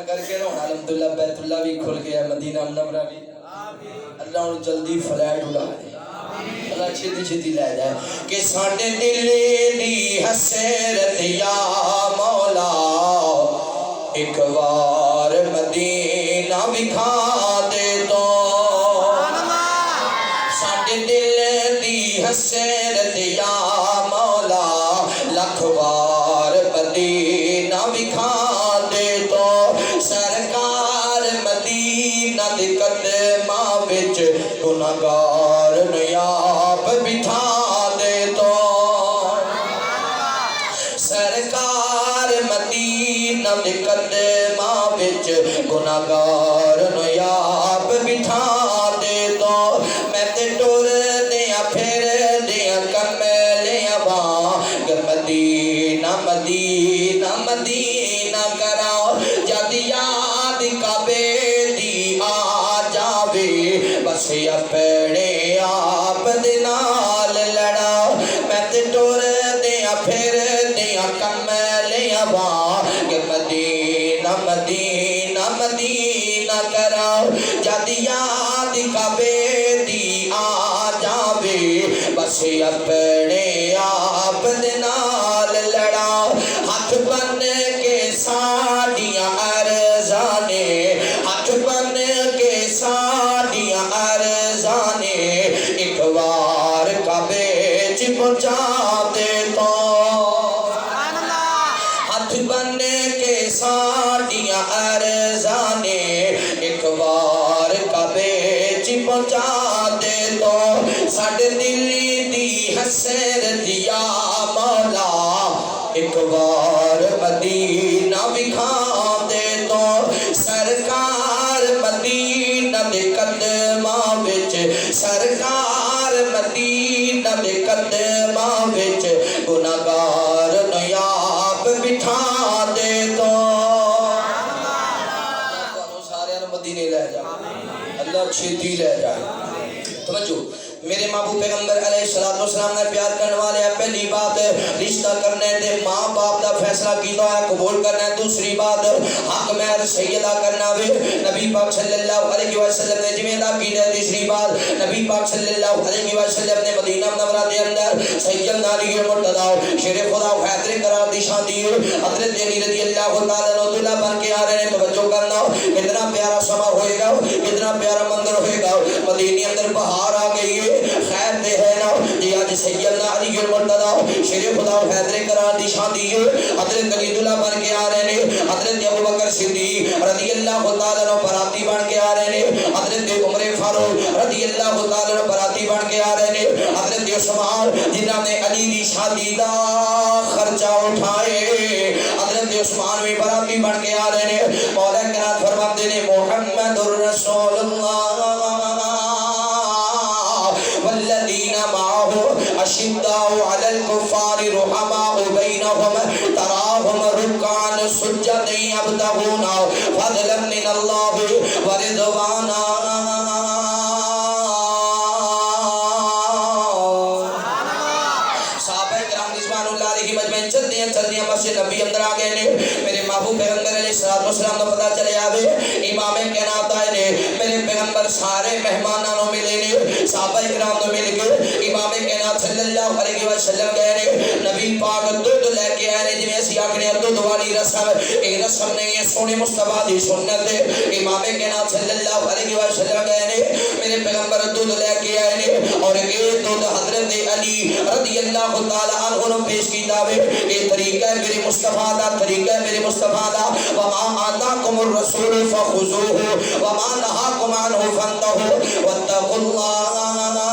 [SPEAKER 2] کر کے رونا الحمدللہ بیت اللہ بھی کھل گیا مدینہ منورہ بھی اللہ انہوں جلدی فلائٹ اڑا دے اللہ چھتی چھتی لے جائے کہ ساٹھے دل دی حسرت یا مولا ایک بار مدینہ بکھا دے تو ساٹھے دل دی حسرت یا مولا لکھ بار مدینہ بکھا دے تو سرکار مدینہ دے قدماں وچ گناہگار نیاب بٹھا دے تو سرکار مدینہ دے قدماں وچ گناہگار نیاب بٹھا دے تو میں تے ٹر دیاں پھر دیاں کملیاں بانگ مدینہ مدینہ مدینہ کراؤ جد یاد کعبے دی آ جاوے بس اپنے آپ دے نال لڑا میں تے ٹر دیاں پھر دیاں کملیاں بانگ مدینہ مدینہ مدینہ کراؤ جد یاد کعبے دی آ جاوے بس اپنے آپ دے نال لڑا ہاتھ بن کے ساڑیاں ارزانے ہاتھ بن کے ساڑیاں ارزانے ایک بار کعبے چ پہنچا دے تو ہاتھ بن کے ساڑیاں ارزانے ایک بار کعبے چ پہنچا دے تو ساڈے دل دی حسرت یا مولا ایک بار مدینہ بکھا دے تو سرکار مدینہ دے قدماں وچ سرکار مدینہ دے قدماں وچ گناہگار نو آپ بٹھا دے تو سارے مدینے لے جا اللہ چھتی لے جائے توجہ میرے محبوب پیغمبر علیہ السلام نے پیار کرنے والے ہیں پہلی بات رشتہ کرنے دے ماں باپ دا فیصلہ کیتا ہے قبول کرنا ہے دوسری بات حق مہر سیدہ کرنا وے نبی پاک صلی اللہ علیہ وسلم نے جمعہ دا کی ہے تیسری بات نبی پاک صلی اللہ علیہ وسلم نے مدینہ منورہ دے اندر سیدنا علی مرتضی شیر خدا حیدر قرار دی شان دی حضرت علی رضی اللہ تعالی عنہ دلہا بن کے آ رہے ہیں توجہ کرنا کتنا پیارا سما ہوئے گا کتنا پیارا منظر ہوئے گا مدینہ اندر بہار آ گئی ہے خیر دے ہے نا جی آج سیدنا علی مرتضی شیر خدا حیدر قرار دی شان دی حضرت علی دلہا بن کے آ رہے ہیں حضرت ابو بکر صدیق رضی اللہ تعالی عنہ براتی بن کے آ رہے ہیں حضرت عمر فاروق رضی اللہ تعالی عنہ براتی بن کے آ رہے ہیں حضرت عثمان جنہوں نے علی دی شادی دا خرچہ اٹھائے حضرت عثمان بھی براتی بن کے آ رہے ہیں مولا کرام فرماتے ہیں محمد الرسول اللہ والذین معه اشداء علی الکفار رحماء بینہم تراہم رکعا سجدا یبتغون فضلا من اللہ ورضوانا چلدی مسجد نبی اندر آ گئے نے میرے محبوب پیغمبر علیہ السلام کو پتہ چلے آوے امام کائنات آئے نے میرے پیغمبر سارے مہماناں نو ملے نے صحابہ کرام نو مل کے امام کائنات صلی اللہ علیہ وسلم کہہ رہے نبی پاک دودھ لے کے آئے نے جویں اسی آکھنے دودھ والی رسم ایک رسم نہیں ہے سونے مصطفیٰ دی سنت ہے امام کائنات صلی اللہ علیہ وسلم کہہ رہے میرے پیغمبر دودھ لے کے آئے نے اور یہ دودھ حضرت علی رضی اللہ تعالی عنہ پیش کیتا ہے یہ طریقہ ہے میرے مصطفیٰ دا طریقہ ہے میرے مصطفیٰ دا وما آتاکم الرسول فخذوه وما نہاکم عنہ فانتہوا واتقوا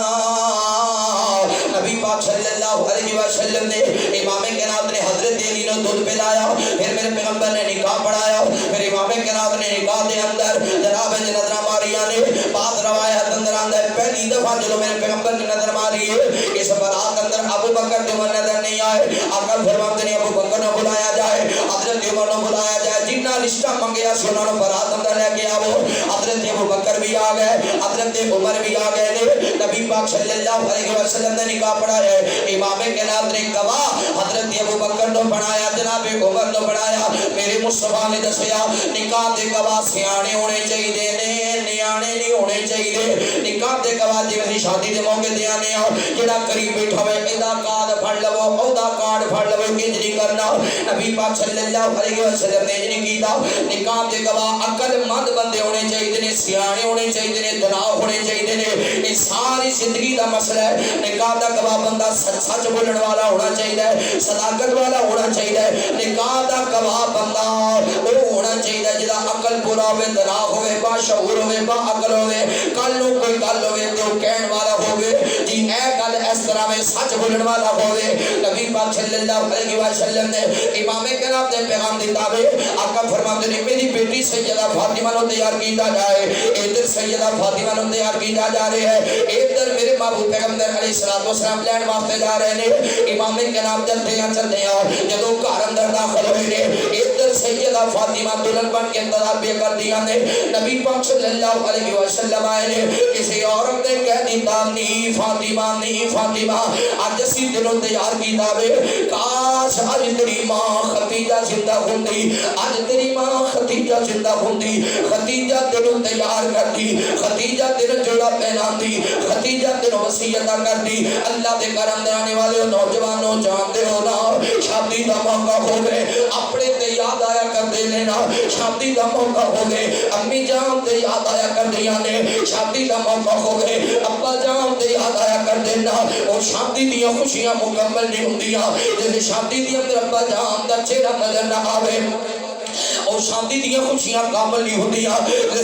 [SPEAKER 2] اللہ نبی پاک صلی اللہ علیہ وسلم نے امام کائنات نے حضرت علی نے دودھ پلایا پھر میرے پیغمبر نے نکاح پڑھایا پھر امام کائنات نے نکاح دے اندر جناب نظر ماریاں نے بعض روایت اندر آندا ہے پہلی دفعہ جب میرے پیغمبر نے نظر ماری ہے اس برات اندر ابو بکر جو نظر نہیں آئے آقا فرماتے ہیں ابو بکر نے بلایا جائے حضرت عمر نے بلایا جائے جنہ رشتہ منگیا سی انہوں نے برات اندر لے کے آؤ حضرت ابو بکر بھی آ گئے حضرت عمر بھی آ گئے نے نبی پاک صلی اللہ علیہ وسلم نے نکاح پڑھایا ہے امام کائنات نے گواہ حضرت ابو بکر نے بنایا جناب عمر نے بنایا میرے مصطفیٰ نے دسیا نکاح دے گواہ سیانے ہونے چاہیے نے نیانے نہیں ہونے چاہیے نکاح دے گواہ جی شادی دے موقع دے آنے جڑا قریب بیٹھا ہوئے ادا کارڈ پھڑ لو اودا کارڈ پھڑ لو انج نہیں کرنا نبی پاک صلی اللہ علیہ وسلم نے انج نہیں کیتا نکاح دے گواہ عقل مند بندے ہونے چاہیے نے سیانے ہونے چاہیے نے دنا ہونے چاہیے نے یہ ساری زندگی دا مسئلہ ہے نکاح دا گواہ بندہ سچ بولن والا ہونا چاہیے صداقت والا ہونا چاہیے نکاح دا گواہ بندہ وہ ہونا چاہیے جدا عقل پورا ہوئے دنا ہوئے با شعور ہوئے با عقل ہوئے کل نو کوئی گل ہوئے تو کہن والا ہوئے جی اے گل اس طرح میں سچ بولن والا ہوئے نبی پاک صلی اللہ علیہ وسلم نے امام کائنات نے پیغام دیتا ہے آقا فرماتے ہیں میری بیٹی سیدہ فاطمہ نو تیار کیتا جائے ادھر سیدہ فاطمہ نو تیار کیتا جا رہے ہے ادھر میرے محبوب پیغمبر علیہ السلام لین واسطے جا رہے ہیں امام کائنات چلتے ہیں جدوں گھر اندر داخل ہوئے نے ادھر سیدہ فاطمہ دلہن بن کے انتظار بھی کر دیا نے نبی پاک صلی اللہ علیہ وسلم آئے نے کسی عورت نے کہہ دیتا نہیں فاطمہ اج اسی دلوں تیار کیتا وے کاش اج تیری ماں خدیجہ زندہ ہوندی اج تیری ماں خدیجہ زندہ ہوندی خدیجہ دلوں تیار کرتی خدیجہ دل جوڑا پہناندی خدیجہ دل وصیت کرتی اللہ دے کرم دے آنے والے نوجوانوں جانتے ہو نا شادی دا موقع ہو گئے اپنے تے یاد آیا کر دے لینا شادی دا موقع ہو گئے امی جان تے یاد آیا کر دیا نے شادی دا موقع ہو گئے ابا جان تے یاد آیا کر دینا اور شادی دیا خوشیاں مکمل نہیں ہوندیاں جیسے شادی دیا میرا ابا جان دا چہرہ نظر نہ آوے او شادی دیاں خوشیاں کامل نہیں ہوندیاں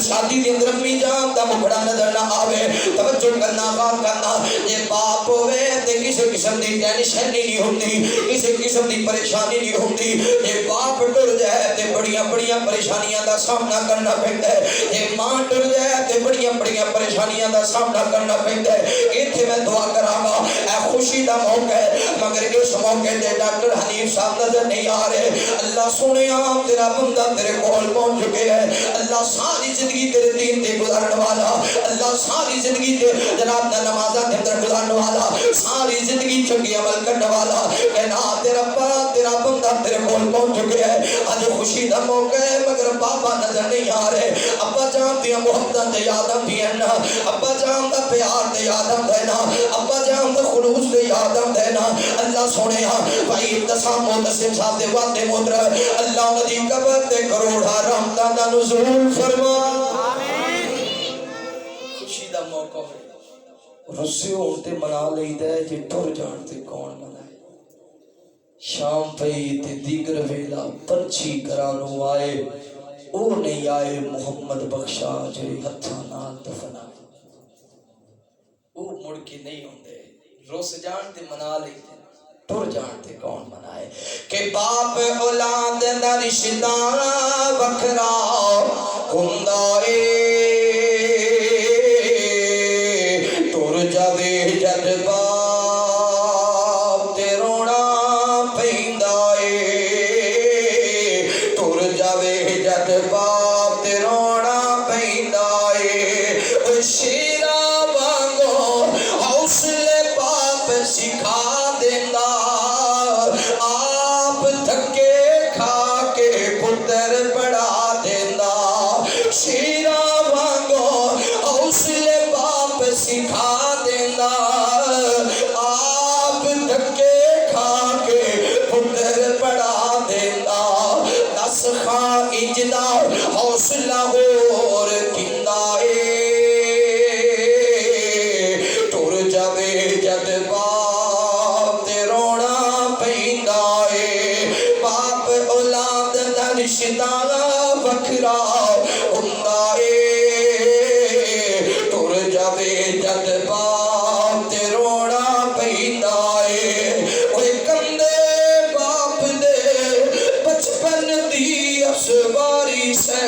[SPEAKER 2] شادی دے اندر امی جان دا مکھڑا نظر نہ آوے توجہ کرنا غور کرنا جے باپ ہوے تے کسے قسم دی ٹینشن نہیں ہوندی کسے قسم دی پریشانی نہیں ہوندی جے باپ ٹر جائے تے بڑیاں بڑیاں پریشانیاں دا سامنا کرنا پیندا ہے جے ماں ٹر جائے تے بڑیاں بڑیاں پریشانیاں دا سامنا کرنا پیندا ہے ایتھے میں دعا کراں گا اے خوشی دا موقع ہے مگر اس موقع تے ڈاکٹر حنیف صاحب نظر نہیں آ رہے اللہ سونیا تیرا بندہ تیرے کول پہنچ چکے ہے اللہ ساری زندگی تیرے دین تے گزارن والا اللہ ساری زندگی تے جناب دا نمازاں دے اندر گزارن والا ساری زندگی چنگی عمل کرنے والا کہنا تیرا بندہ تیرے کول پہنچ چکے ہے اج خوشی دا موقع ہے مگر بابا نظر نہیں آ رہے ابا جان دی محبت تے یاد آندیاں نا ابا جان دا پیار تے یاد آندا ہے نا ابا جان دا خلوص تے یاد آندا ہے نا اللہ سونیا بھائی تسام متصم صاحب دے وعدے محترم اللہ انہاں دی قبر تے کروڑاں رحمتاں دا نزول فرما آمین خوشی دا موقع ہے رسے ہون تے منا لئیدا ہے جے ٹر جان تے کون منائے شام پئی تے دیگر ویلا پرچی کرانو آئے او نہیں آئے محمد بخشا جے ہتھاں نال دفنا او مڑ کے نہیں ہوندے روس جان تے منا لئیتے ٹر جان تے کون منائے کہ باپ اولاد دا رشتہ وکھرا ہوندا اے ٹر جاوے جد باپ تے رونا پیندا اے ٹر جاوے جد باپ تے رونا پیندا اے او شیرا وانگو حوصلے باپ سکھا دیندا آپ تھکے کھا کے پتر پڑھا دیندا شیرا وانگو حوصلے باپ سکھا دیندا آپ تھکے کھا کے پتر پڑھا دیندا دس خاں اجدا حوصلہ ہور کیندا اے ٹر جاوے جد باپ تے رونا پیندا اے باپ اولاد دا رشتہ وکھرا ہوندا اے ٹر جاوے جد باپ تے رونا پیندا اے اوے کندے باپ دے بچپن دی اسواری سے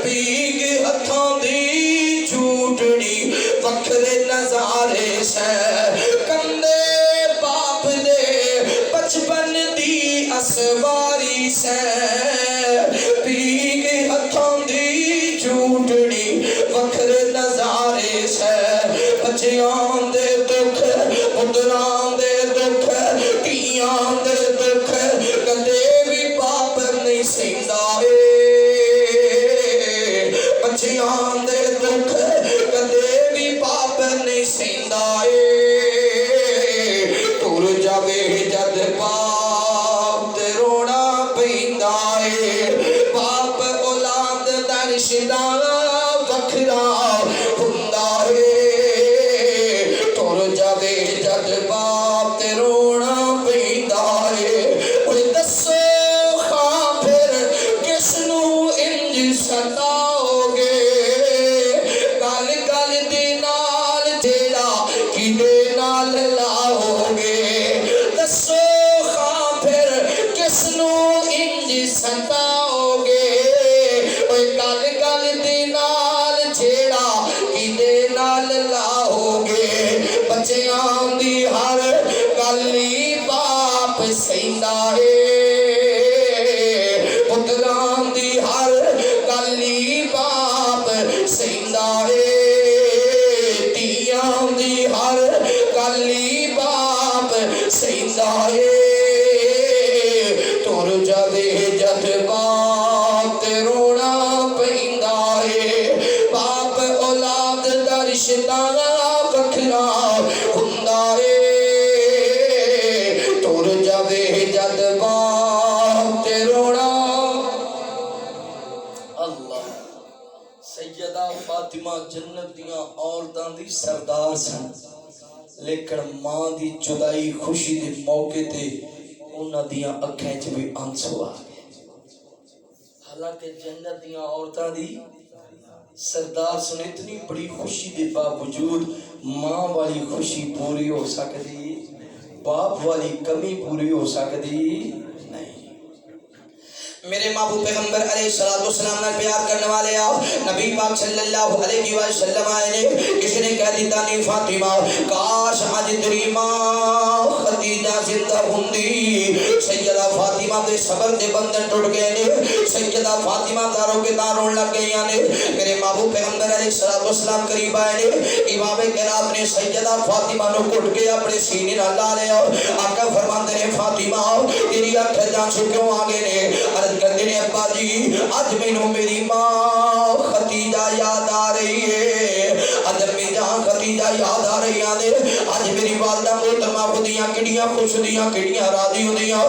[SPEAKER 2] پیگ ہتھاں دی جھوٹڑی وکھرے نظارے سے کندے باپ دے بچپن دی اسواری سے پیگ ہتھاں دی جھوٹڑی وکھرے نظارے سے بچیاں دے دکھ پتراں دے دکھ تیاں دے دکھ کدے بھی باپ نہیں سیندا اے بچیاں دے دکھ کدے بھی باپ نہیں سیندا اے ٹر جاوے جد باپ تے رونا پیندا اے باپ اولاد دا رشتہ وکھرا ہوندا اے ٹر جاوے جد باپ تے رونا پیندا اے اوے دسو خاں پھر کس نو انج ستاؤ گے گل گل دے نال جیڑا کدے نال لاؤ گے دسو خاں پھر کس نو انج ستاؤ گے اوے گل گل دے نال جیڑا کدے نال لاؤ گے بچیاں دی ہر گلی باپ سیندا اے پتراں دی ہر گلی باپ سیندا اے تیاں دی ہر گلی باپ سیندا اے ٹر جاوے جد باپ تے رونا پیندا اے باپ اولاد دا رشتہ وکھرا ہوندا اے ٹر جاوے جد باپ تے رونا اللہ سیدہ فاطمہ جنت دیاں عورتاں دی سردار سن لیکن ماں دی جدائی خوشی دے موقع تے انہاں دیاں اکھیں چ بھی آنسو آ گئے حالانکہ جنت دیاں عورتاں دی سردار سن اتنی بڑی خوشی دے باوجود ماں والی خوشی پوری ہو سکتی باپ والی کمی پوری ہو سکتی نہیں۔ میرے محبوب پیغمبر علیہ السلام نے پیار کرنے والے آؤ نبی پاک صلی اللہ علیہ وسلم آئے نے کسی نے کہہ دیتا نہیں فاطمہ کاش آج تیری ماں خدیجہ زندہ ہوندی سیدہ فاطمہ دے صبر دے بندن ٹوٹ گئے نے سیدہ فاطمہ داروں کے داروں لگ گئی نے میرے محبوب پیغمبر علیہ السلام قریب آئے نے امام کرام نے سیدہ فاطمہ نو کٹ کے اپنے سینے نہ لا لیا آقا فرماتے ہیں فاطمہ تیری آنکھیں جان سے کیوں آگے نے عرض کہتے ہیں ابا جی آج مینوں میری ماں خدیجہ یاد آ رہی ہے آج میں جہاں خدیجہ یاد آ رہی ہے آج میری والدہ محترمہ خودیاں کڑیاں خوش دیاں کڑیاں راضی ہو دیاں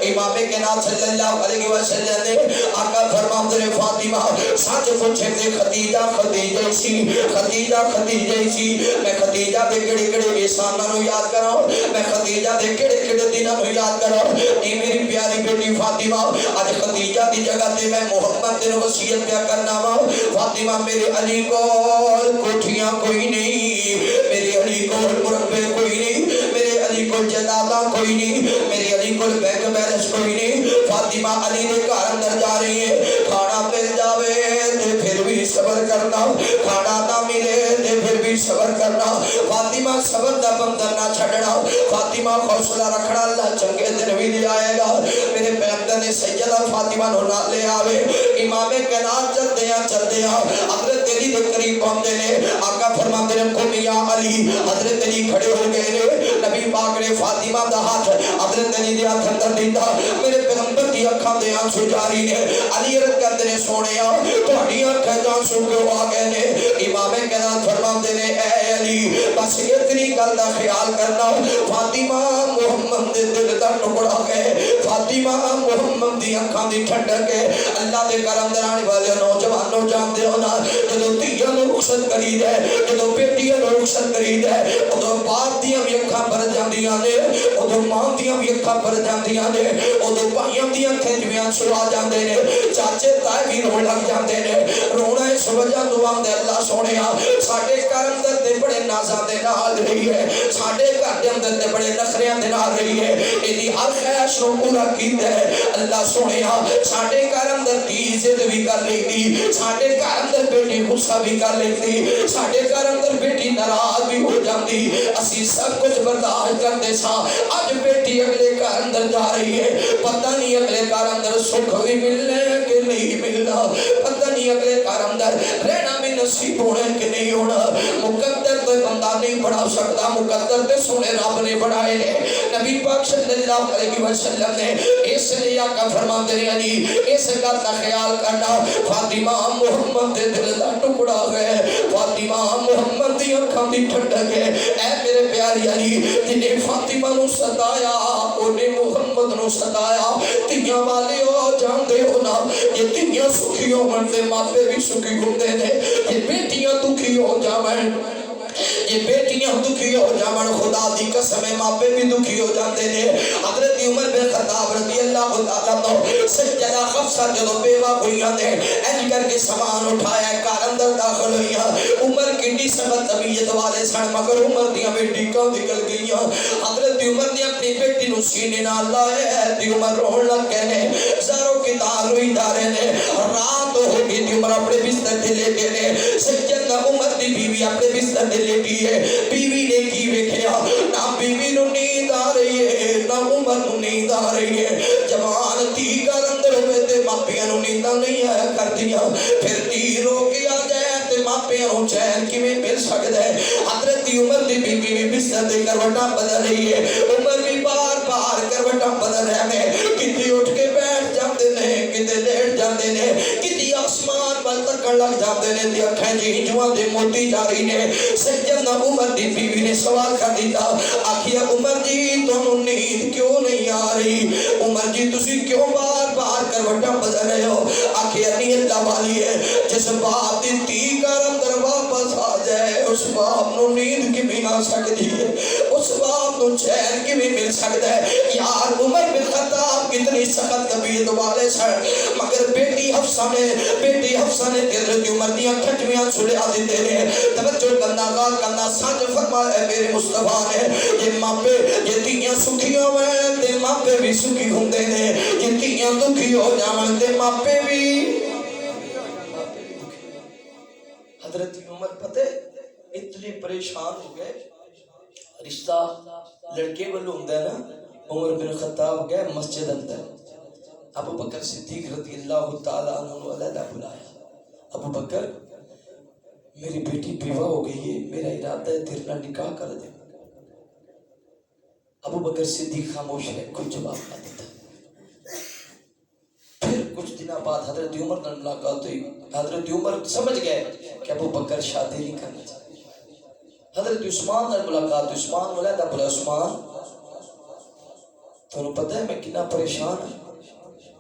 [SPEAKER 2] امام کے نام صلی اللہ علیہ وسلم نے آقا فرماتے ہیں فاطمہ سچ پوچھے تے خدیجہ خدیجہ سی خدیجہ خدیجہ سی میں خدیجہ دے کڑے کڑے احساناں نو یاد کراں میں خدیجہ دے کڑے کڑے دناں نو یاد کراں اے میری پیاری بیٹی فاطمہ آج خدیجہ کی جگہ تے میں محمد دن وصیت کیا کرنا وا فاطمہ میرے علی کو کوٹھیاں کوئی نہیں میرے علی کو مربے کوئی نہیں میرے علی کو جدادہ کوئی نہیں میرے علی کو بینک بیلنس کوئی نہیں فاطمہ علی نے گھر اندر جا رہی ہے کھانا مل جاوے تے پھر بھی صبر کرنا کھانا نہ ملے تے پھر بھی صبر کرنا فاطمہ صبر دا بندر نہ چھڑنا فاطمہ حوصلہ رکھنا اللہ چنگے دن بھی لے آئے گا میرے پیغمبر نے سیدہ فاطمہ نو نہ لے آوے امام کائنات چلتے ہیں حضرت علی دے قریب پہنچے نے آقا فرماتے ہیں قم یا علی حضرت علی کھڑے ہو گئے نے نبی پاک نے فاطمہ دا ہاتھ حضرت علی دے ہاتھ اندر دیتا میرے پیغمبر دی اکھاں دے آنسو جاری نے علی عرض کرتے نے سونیا تہاڈی اکھاں دے آنسو کیوں آ گئے نے امام کائنات فرماتے نے اے علی بس اتنی گل دا خیال کرنا فاطمہ محمد دے دل دا ٹکڑا گئے فاطمہ محمد دی اکھاں دی ٹھنڈک ہے اللہ دے کرم دے آنے والے نوجوانوں جانتے ہو نا جدو تیاں نو رخصت کری دے جدو بیٹیاں نو رخصت کری دے ادو باپ دیاں بھی اکھاں بھر جاندیاں نے ادو ماں دیاں بھی اکھاں بھر جاندیاں نے ادو بھائیاں دیاں اکھاں وچ آنسو آ جاندے نے چاچے تائے بھی رو لگ جاندے نے رونا اس وجہ تو آندے اللہ سونیا ساڈے گھر اندر تے بڑے نازاں دے نال رہی ہے ساڈے گھر دے اندر تے بڑے نخریاں دے نال رہی ہے ایدی ہر خواہش نو پورا کیتا ہے اللہ سونیا ساڈے گھر اندر دی عزت بھی کر لیندی ساڈے گھر اندر بیٹی غصہ بھی کر لیندی ساڈے گھر اندر بیٹی ناراض بھی ہو جاندی اسی سب کچھ برداشت کرتے ساں اج بیٹی اگلے گھر اندر جا رہی ہے پتہ نہیں اگلے گھر اندر سکھ بھی ملنے کہ نہیں ملنا پتہ نہیں اگلے گھر اندر رہنا بھی نصیب ہونا کہ نہیں ہونا مقدر تو بندہ نہیں بڑھا سکتا مقدر تے سونے رب نے بڑھائے نے نبی پاک صلی اللہ علیہ وسلم نے اس لیے آقا فرماتے ہیں علی اس گل کا خیال کرنا فاطمہ محمد دے دل دا ٹکڑا ہے فاطمہ محمد دی اکھاں دی ٹھنڈک ہے اے میرے پیارے علی جنے فاطمہ نو ستایا اونے محمد نو ستایا تیاں والے ہو جاندے ہو نا یہ تیاں سکھی ہون تے ماپے بھی سکھی ہوندے نے یہ بیٹیاں دکھی ہو جاون یہ بیٹیاں دکھی ہو جاون خدا دی قسم ماپے بھی دکھی ہو جاندے نے حضرت عمر بن خطاب رضی اللہ تعالی عنہ سیدہ حفصہ جدوں بیوہ ہوئیاں نے انج کر کے سامان اٹھایا گھر اندر داخل ہوئیاں عمر کڈی سخت طبیعت والے سن مگر عمر دیاں بیٹی کوں نکل گئیاں حضرت عمر نے اپنی بیٹی نو سینے نال لایا تے عمر روਣ لگ گئے نے زارو کی تار روئی دارے نے رات ہو گئی تے عمر اپنے بستر تے لیٹے نے سیدہ عمر دی بیوی اپنے بستر تے لیٹی ہے بیوی نے کی ویکھیا نہ بیوی نو نیند آ رہی ہے نہ عمر نو نیند آ رہی ہے جوان تھی گھر اندر ہوئے تے ماپیاں نو نیند نہیں آیا کردیاں پھر تھی رو کے آ جائے تے ماپیاں نو چین کیویں مل سکدا ہے حضرت عمر دی بیوی بھی بستر تے کروٹاں بدل رہی ہے عمر بھی بار بار کروٹاں بدل رہے ہیں کتے اٹھ کے بیٹھ جاندے نے کتے لیٹ جاندے نے کتے آسمان ول تکن لگ جاندے نے تے اکھاں جیجواں دے موتی جاری نے سیدنا عمر دی بیوی نے سوال کر دیتا آخیا عمر جی تانوں نیند کیوں نہیں آ رہی عمر جی تسی کیوں بار بار کروٹاں بدل رہے ہو آخیا نہیں اللہ والی ہے جس باپ دی تھی گھر اندر واپس آ جائے اس باپ نو نیند کیویں آ سکدی ہے اس باپ نو چین کیویں مل سکدا ہے یار عمر بن خطاب اتنی سخت طبیعت والے سن مگر بیٹی حفصہ نے حضرت عمر دیاں کھٹویاں چھڑیا دیتے ہیں توجہ کرنا غور کرنا سچ فرمایا میرے مصطفیٰ نے یہ ماپے یہ دھیاں سکھیاں ہوئے تے ماپے بھی سکھی ہوندے نے یہ دھیاں دکھی ہو جاون تے ماپے بھی حضرت عمر پتے اتنے پریشان ہو گئے رشتہ لڑکے والوں ہوندہ ہے نا عمر بن خطاب گئے مسجد اندر ابو بکر صدیق رضی اللہ تعالیٰ عنہ علیہ بلایا ابو بکر میری بیٹی بیوہ ہو گئی ہے میرا ارادہ ہے تیرے نال نکاح کر دے ابو بکر صدیق خاموش ہے کوئی جواب نہ دیتا پھر کچھ دنوں بعد حضرت عمر نے ملاقات ہوئی حضرت عمر سمجھ گئے کہ ابو بکر شادی نہیں کرنا چاہتے حضرت عثمان نے ملاقات عثمان ملا تھا بولا عثمان تو پتہ ہے میں کتنا پریشان ہوں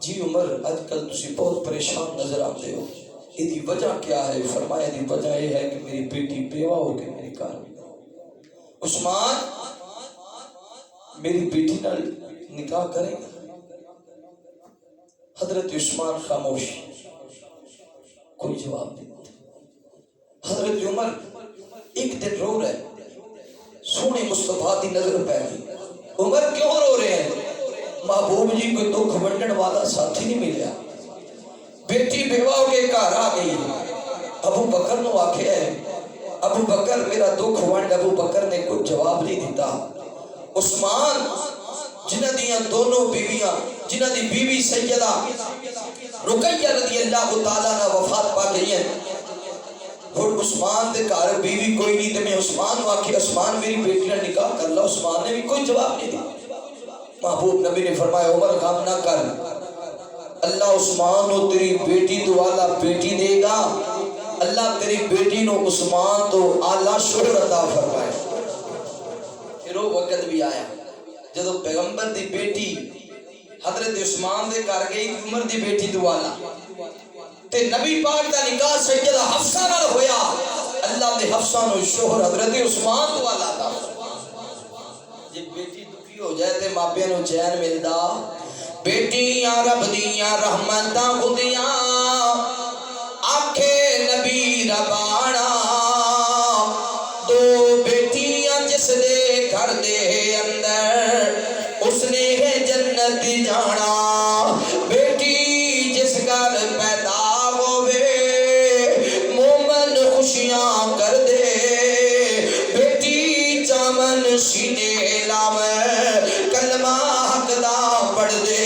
[SPEAKER 2] جی عمر آج کل تسی بہت پریشان نظر آتے ہو یہ وجہ کیا ہے فرمایا دی وجہ یہ ہے کہ میری بیٹی بیوہ ہو کے میری کار عثمان میری بیٹی نال نکاح کریں گا حضرت عثمان خاموش کوئی جواب نہیں حضرت عمر ایک دن رو رہے سونے مصطفیٰ دی نظر پہ عمر کیوں رو رہے ہیں محبوب جی کو دکھ ونڈن والا ساتھی نہیں ملیا بیٹی بیوہ ہو کے گھر آ گئی ابو بکر نو آکھیا ہے ابو بکر میرا دکھ ونڈ ابو بکر نے کوئی جواب نہیں دیتا عثمان جنہ دیاں دونوں بیویاں جنہ دی بیوی سیدہ رقیہ رضی اللہ تعالیٰ نے وفات پا گئی ہیں اور عثمان دے گھر بیوی کوئی نہیں تے میں عثمان نو آکھیا عثمان میری بیٹی نال نکاح کر لو عثمان نے بھی کوئی جواب نہیں دیا محبوب نبی نے فرمایا عمر غم نہ کر اللہ عثمان نو تیری بیٹی تو اعلیٰ بیٹی دے گا اللہ تیری بیٹی نو عثمان تو اعلیٰ شوہر عطا فرمائے پھر وہ وقت بھی آیا جدو پیغمبر دی بیٹی حضرت عثمان دے کر گئی عمر دی بیٹی تو اعلیٰ تے نبی پاک دا نکاح سیدہ حفصہ نال ہویا اللہ دے حفصہ نو شوہر حضرت عثمان تو اعلیٰ تھا جب بیٹی دکھی ہو جائے تے ماپے نو چین ملدا بیٹیاں رب دیاں رحمتاں خودیاں آنکھے نبی ربانا دو بیٹیاں جس دے گھر دے اندر اس نے ہے جنت جانا بیٹی جس گھر پیدا ہوئے مومن خوشیاں کر دے بیٹی چامن سینے لاوے کلمہ حق دا پڑھ دے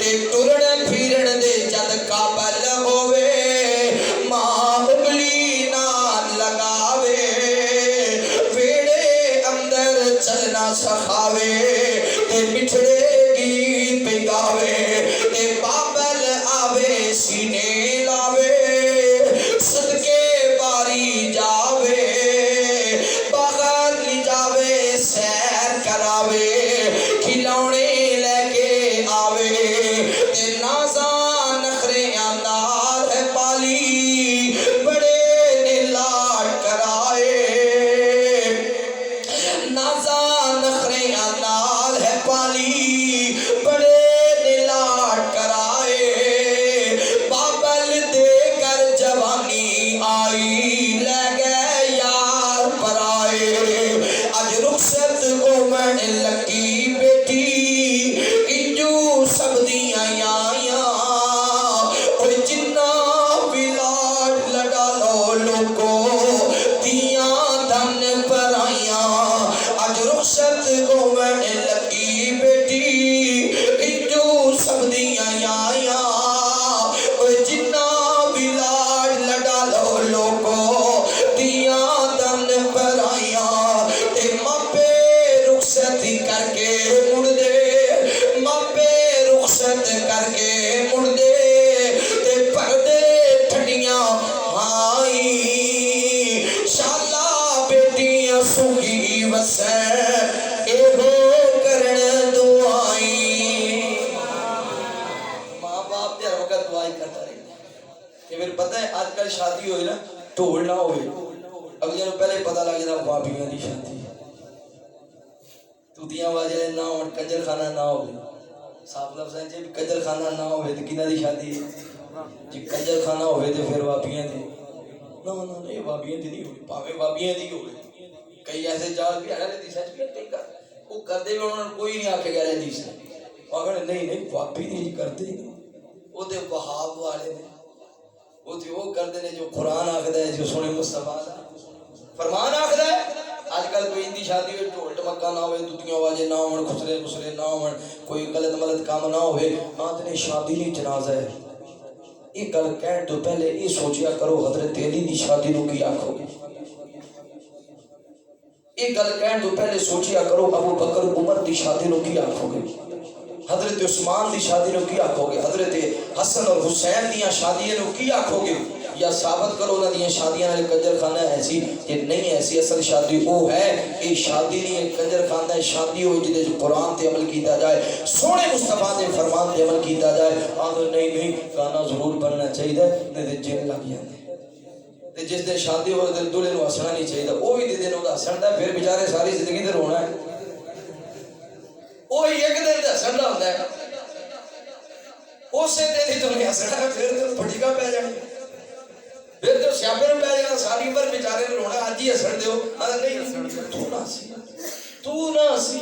[SPEAKER 2] تے ٹرن پھرن دے جد قابل ہوئے ماں انگلی نہ لگاوے ویڑے اندر چلنا سکھاوے تے بچھڑے گیت پہ گاوے تے بابل آوے سینے لاوے صدقے باری جاوے باغر لی جاوے سیر کراوے کھلونے لے کے آوے تے نازاں نخریاں نال ہے پالی بڑے نے لاڈ کرائے نازاں نخریاں نال ہے پالی بڑے نے لاڈ کرائے بابل دے کر جوانی آئی لے گئے یار پر آئے اج رخصت گھومن لگی بیٹی انجو سب دیاں آیاں اور جنہ بھی لاڈ لگا لو لوگو دیاں دن پر آیاں اج رخصت گھومن لگی بیٹی انجو سب دیاں آیاں اور جنہ بھی لاڈ لگا لو لوگو دیاں دن پر آیاں تے ماپے رخصت کر کے مڑ دے ماپے رخصت کر کے مڑ دے تے پردے ٹھنڈیاں آئی شالا بیٹیاں سوگی وسے اے ہو کرن دعائی ماں باپ دے وقت دعائی کرتا رہی کہ پھر پتہ ہے آج کل شادی ہوئی نا ٹھول نہ ہوئے اگلے نو پہلے پتہ لگ جاتا بابیاں دی شادی توتیاں واجے نہ ہون کنجر خانہ نہ ہوئے صاف لفظ ہے جی کجر خانہ نہ ہوئے تو کنہ دی شادی جی کجر خانہ ہوئے تو پھر وابیاں دی نہ یہ وابیاں دی نہیں ہوئی پاوے وابیاں دی ہوئے کئی ایسے جال بھی آنے دی سچ بھی نہیں کر وہ کردے بھی انہوں نے کوئی نہیں آکے گیا رہی سے اگر نہیں وابی نہیں کرتے وہ تے وہاب والے نے وہ تے وہ کردے نے جو قرآن آخدہ ہے جو سونے مصطفیٰ فرمان آخدہ ہے آج کل کوئی اندی شادی ہوئے ٹھول ٹمکہ نہ ہوئے دودھیوں واجے نہ ہوئے خسرے خسرے نہ ہوئے کوئی غلط ملت کام نہ ہوئے آدھنے شادی نہیں جنازہ ہے ایک گل کہن تو پہلے یہ سوچیا کرو حضرت علی دی شادی نو کی آنکھو گے ایک گل کہن تو پہلے سوچیا کرو ابو بکر عمر دی شادی نو کی آنکھو گے حضرت عثمان دی شادی نو کی آنکھو گے حضرت حسن اور حسین دیاں شادی نو کی آنکھو گے یا ثابت کرو نہ دیاں شادیاں نے کنجر خانہ ایسی یہ نہیں ایسی اصل شادی وہ ہے یہ شادی نہیں ہے کنجر خانہ ہے شادی ہوئی جدے جو قرآن تے عمل کیتا جائے سونے مصطفیٰ تے فرمان تے عمل کیتا جائے آدھو نہیں گانا ضرور بننا چاہیے نہیں تے جن لگ جاندے جس دن شادی ہو دل دولے نو ہسنا نہیں چاہیے وہی دن وہ ہسندا ہے پھر بیچارے ساری زندگی تے رونا ہے وہی ایک دن تے ہسندا ہوندا ہے اسے دن ہی تمہیں ہسنا ہے پھر تو پھٹیکا پہ جانی پھر تو سیابے میں پہ جانا ساری عمر بیچارے نے رونا آج ہی ہسن دیو نہیں تو نہ سی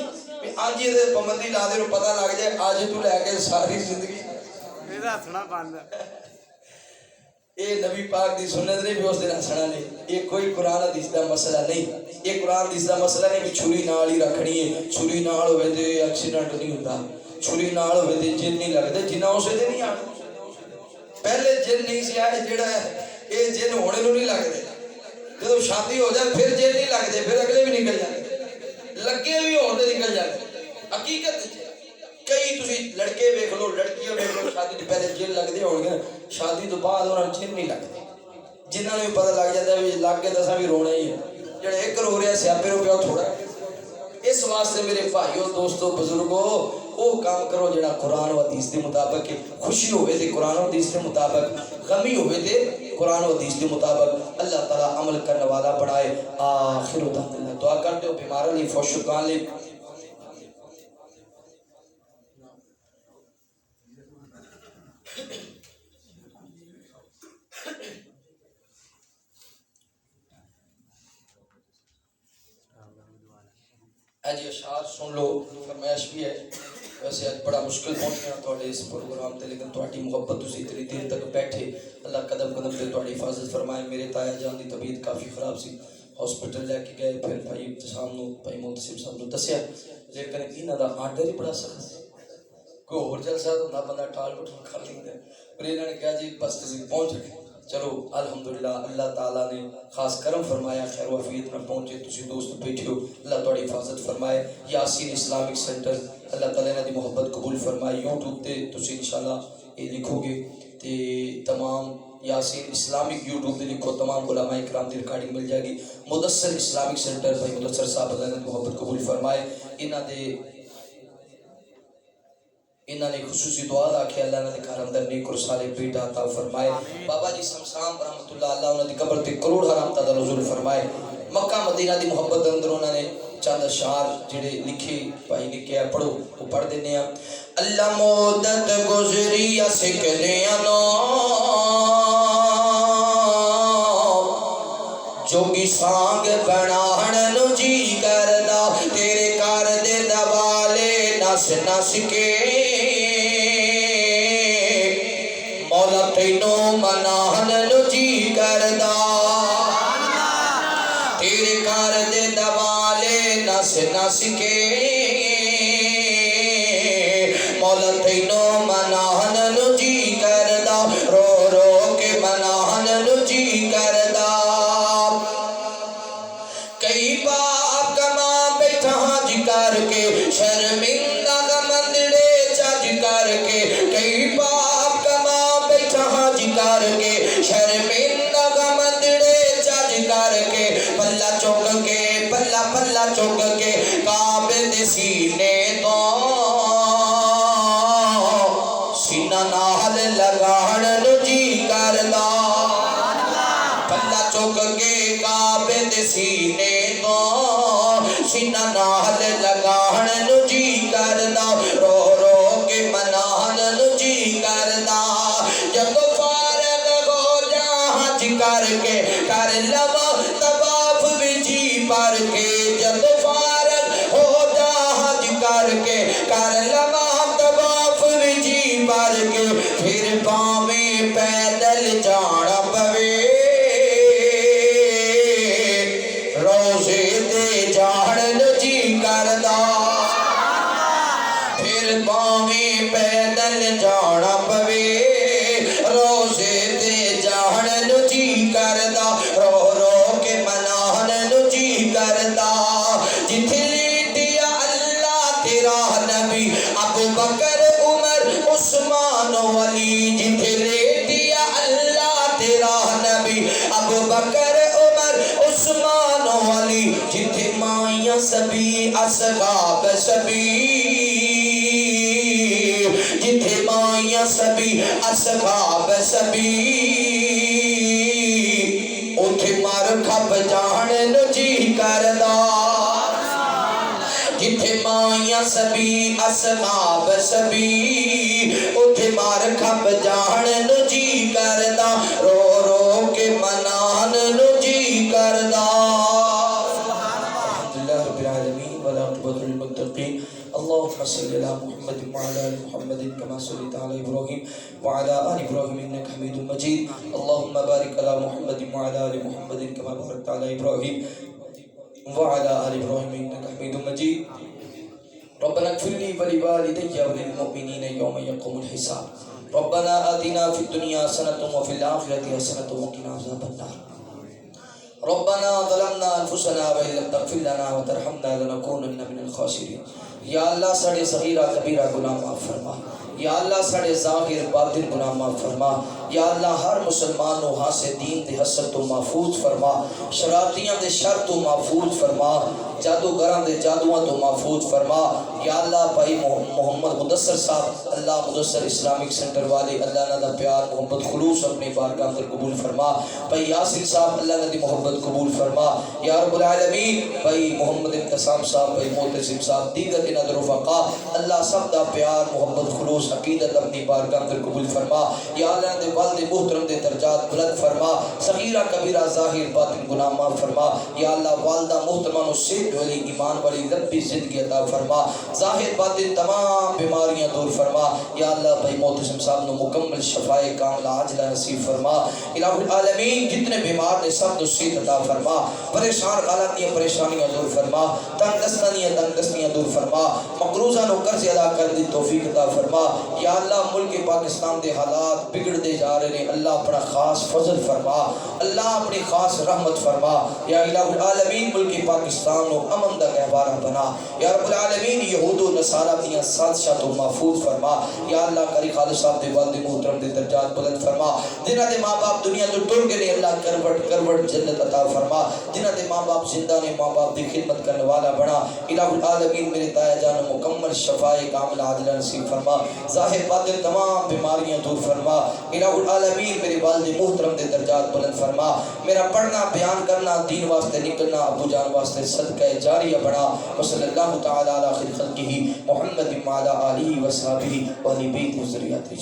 [SPEAKER 2] آج ہی پابندی لا دے پتہ لگ جائے آج تو لے کے ساری زندگی میرا ہسنا بند ہے یہ نبی پاک دی سنت نہیں بھی اس دن ہسنا نہیں یہ کوئی قرآن حدیث دا مسئلہ نہیں یہ قرآن حدیث دا مسئلہ نہیں بھی چھری نال ہی رکھنی ہے چھری نال ہوئے تے ایکسیڈنٹ نہیں ہوتا چھری نال ہوئے تے جن نہیں لگتے جنہ اسے تے نہیں آنا پہلے جن نہیں سی آئے جڑا ہے یہ جن ہونے نو نہیں لگتے جب شادی ہو جائے پھر جن نہیں لگتے پھر اگلے بھی نکل جاتے لگے بھی ہوتے نکل جاتے حقیقت کئی تسی لڑکے ویکھ لو لڑکیاں ویکھ لو شادی تو پہلے جن لگتے ہون گے شادی تو بعد انہاں جن نہیں لگتے جنہاں نے بھی پتہ لگ جاتا ہے لگ کے دساں بھی رونا ہی ہے جڑا ایک رو رہا سیاپے رو پیا تھوڑا اس واسطے میرے بھائیو دوستو بزرگو وہ کام کرو جڑا قرآن و حدیث کے مطابق خوشی ہوئے تھے قرآن و حدیث کے مطابق غمی ہوئے تھے قرآن و حدیث کے مطابق اللہ تعالیٰ عمل کرنے والا بڑھائے آخر دعوانا دعا کرتے ہو بیمارہ لی فوشکان لی اجی اشعار سن لو فرمائش بھی ہے ویسے آج بڑا مشکل پہنچنا تھوڑے اس پروگرام تے لیکن تھوڑی محبت تسی اتنی دیر تک بیٹھے اللہ قدم قدم پہ تھوڑی حفاظت فرمائے میرے تایا جان دی طبیعت کافی خراب سی ہاسپٹل لے کے گئے پھر بھائی ابتسام نو بھائی محتسب صاحب نو دسیا لیکن انہاں دا آرڈر ہی بڑا سخت کوئی اور جلسہ تو نہ بندہ ٹال بٹھال کر لیندا پر انہاں نے کہا جی بس تسی پہنچ گئے چلو الحمدللہ اللہ تعالیٰ نے خاص کرم فرمایا خیر و عافیت میں پہنچے تسی دوست بیٹھے ہو اللہ تعالی حفاظت فرمائے یاسین اسلامک سینٹر اللہ تعالیٰ نے دی محبت قبول فرمائے یوٹیوب تے تسی انشاءاللہ یہ لکھو گے تے تمام یاسین اسلامک یوٹیوب تے لکھو تمام علماء اکرام دی ریکارڈنگ مل جائے گی مدثر اسلامک سینٹر بھائی مدثر صاحب اللہ نے محبت قبول فرمائے انہاں نے خصوصی دعا دا کہ اللہ نے گھر اندر نیک اور صالح بیٹا عطا فرمائے بابا جی سمسام رحمت اللہ اللہ انہاں دی قبر تے کروڑ حرام تعالی نزول فرمائے مکہ مدینہ دی محبت اندر انہاں نے چند اشعار جڑے لکھے بھائی نے کیا پڑھو وہ پڑھ دینے ہیں اللہ مدت گزری سکنے نو جوگی سانگ بناہن نو جی کردا تیرے کار دے دوالے نس نس کے مولا تینو مناہن نو جی کردا تیرے کار دے دوالے نس نس کے مولا تینو مناہن نو جی کردا رو رو کے مناہن نو جی کردا کئی باپ کما بیٹھا حج کر کے شرمندہ گمندڑے چج کر کے کئی باپ کما بیٹھا حج کر کے شرمندہ گمندڑے چج کر کے پلہ چک کے پلہ چک کے کعبے دے سینے تو سینہ نال لگاہن نو جی کردا پلہ چک کے کعبے دے سینے تو سینہ نال لگاہن نو جی کردا رو رو کے کردا جب فارغ ہو جا حج کر کے کر لواں طواف وچی پر کے جب فارغ ہو جا حج کر کے کر لواں طواف وچی پر کے پھر پاویں پیدل جانا پوے روزے تے جان نو جی کردا پھر پاویں پیدل جانا پوے روزے تے جان نو جی کردا رو رو کے منان نو جی کردا جتھے لیٹیا اللہ تیرا نبی ابو بکر عمر عثمان و علی جتھے لیٹیا اللہ تیرا نبی ابو بکر عمر عثمان و علی جتھے مائیاں سبھی اصحاب سبھی جتھے مائیاں سبھی اصحاب سبھی اتھے مر کھپ جان نو جی کردا جتھے مائیاں سبھی اصحاب سبھی اتھے مر کھپ جان نو جی کردا رو رو کے منان نو جی کردا الحمدللہ رب العالمین والعاقبۃ للمتقین اللهم صل على محمد وعلى ال محمد كما صليت على ابراهيم وعلى ال ابراهيم انك حميد مجيد اللهم بارك على محمد وعلى ال محمد كما باركت على ابراهيم وعلى ال ابراهيم انك حميد مجيد ربنا اغفر لي ولوالدي وللمؤمنين يوم يقوم الحساب ربنا آتنا في الدنيا حسنة وفي الآخرة حسنة وقنا عذاب النار ربنا ظلمنا انفسنا وان لم تغفر لنا وترحمنا لنكونن من الخاسرين یا اللہ ساڑے صغیرہ کبیرہ گناہ معاف فرما یا اللہ ساڑے ظاہر باطن گناہ معاف فرما یا اللہ ہر مسلمان نو ہاں سے دین دے حسد تو محفوظ فرما شرارتیاں دے شر تو محفوظ فرما جادوگراں دے جادوواں تو محفوظ فرما یا اللہ بھائی محمد مدثر صاحب اللہ مدثر اسلامک سینٹر والے اللہ نہ دا پیار محبت خلوص اپنی بارگاہ اندر قبول فرما بھائی یاسر صاحب اللہ نہ دی محبت قبول فرما یا رب العالمین بھائی محمد انتسام صاحب بھائی معتصم صاحب دیگر انہ رفقا اللہ سب دا پیار محبت خلوص عقیدت اپنی بارگاہ اندر قبول فرما یا اللہ دے والد محترم دے درجات بلند فرما صغیرہ کبیرہ ظاہر باطن گناہ معاف فرما یا اللہ والدہ محترمہ نو صحت والی ایمان والی لمبی زندگی عطا فرما ظاہر باطن تمام بیماریاں دور فرما یا اللہ بھائی معتصم صاحب نو مکمل شفائے کاملہ عاجلہ نصیب فرما الہ العالمین جتنے بیمار نے سب نو صحت عطا فرما پریشان حالات دیا پریشانیاں دور فرما تنگ دستیاں دور فرما مقروضہ نو قرض ادا کر دی توفیق عطا فرما یا اللہ ملک پاکستان دے حالات بگڑ دے جا رہے ہیں اللہ اپنا خاص فضل فرما اللہ اپنی خاص رحمت فرما یا الہ العالمین ملک پاکستان نو امن دا گہوارہ بنا یا رب العالمین یہود و نصارہ دیاں سازشاں تو محفوظ فرما یا اللہ قاری خالد صاحب دے والد محترم دے درجات بلند فرما جنہاں دے ماں باپ دنیا تو ٹر گئے اللہ کروٹ جنت عطا فرما جنہاں دے ماں باپ زندہ نے ماں باپ دی خدمت کرنے والا بنا الہ العالمین میرے تایا جان مکمل شفائے کاملہ عاجلہ نصیب فرما ظاہر باطن تمام بیماریاں دور فرما الہ العالمین میرے والد محترم دے درجات بلند فرما میرا پڑھنا بیان کرنا دین واسطے نکلنا ابو جان واسطے صدقہ جاریہ بنا وصلی اللہ تعالی علی خیر خلقہ محمد وعلی آلہ وصحبہ وآلہ بیت ذریات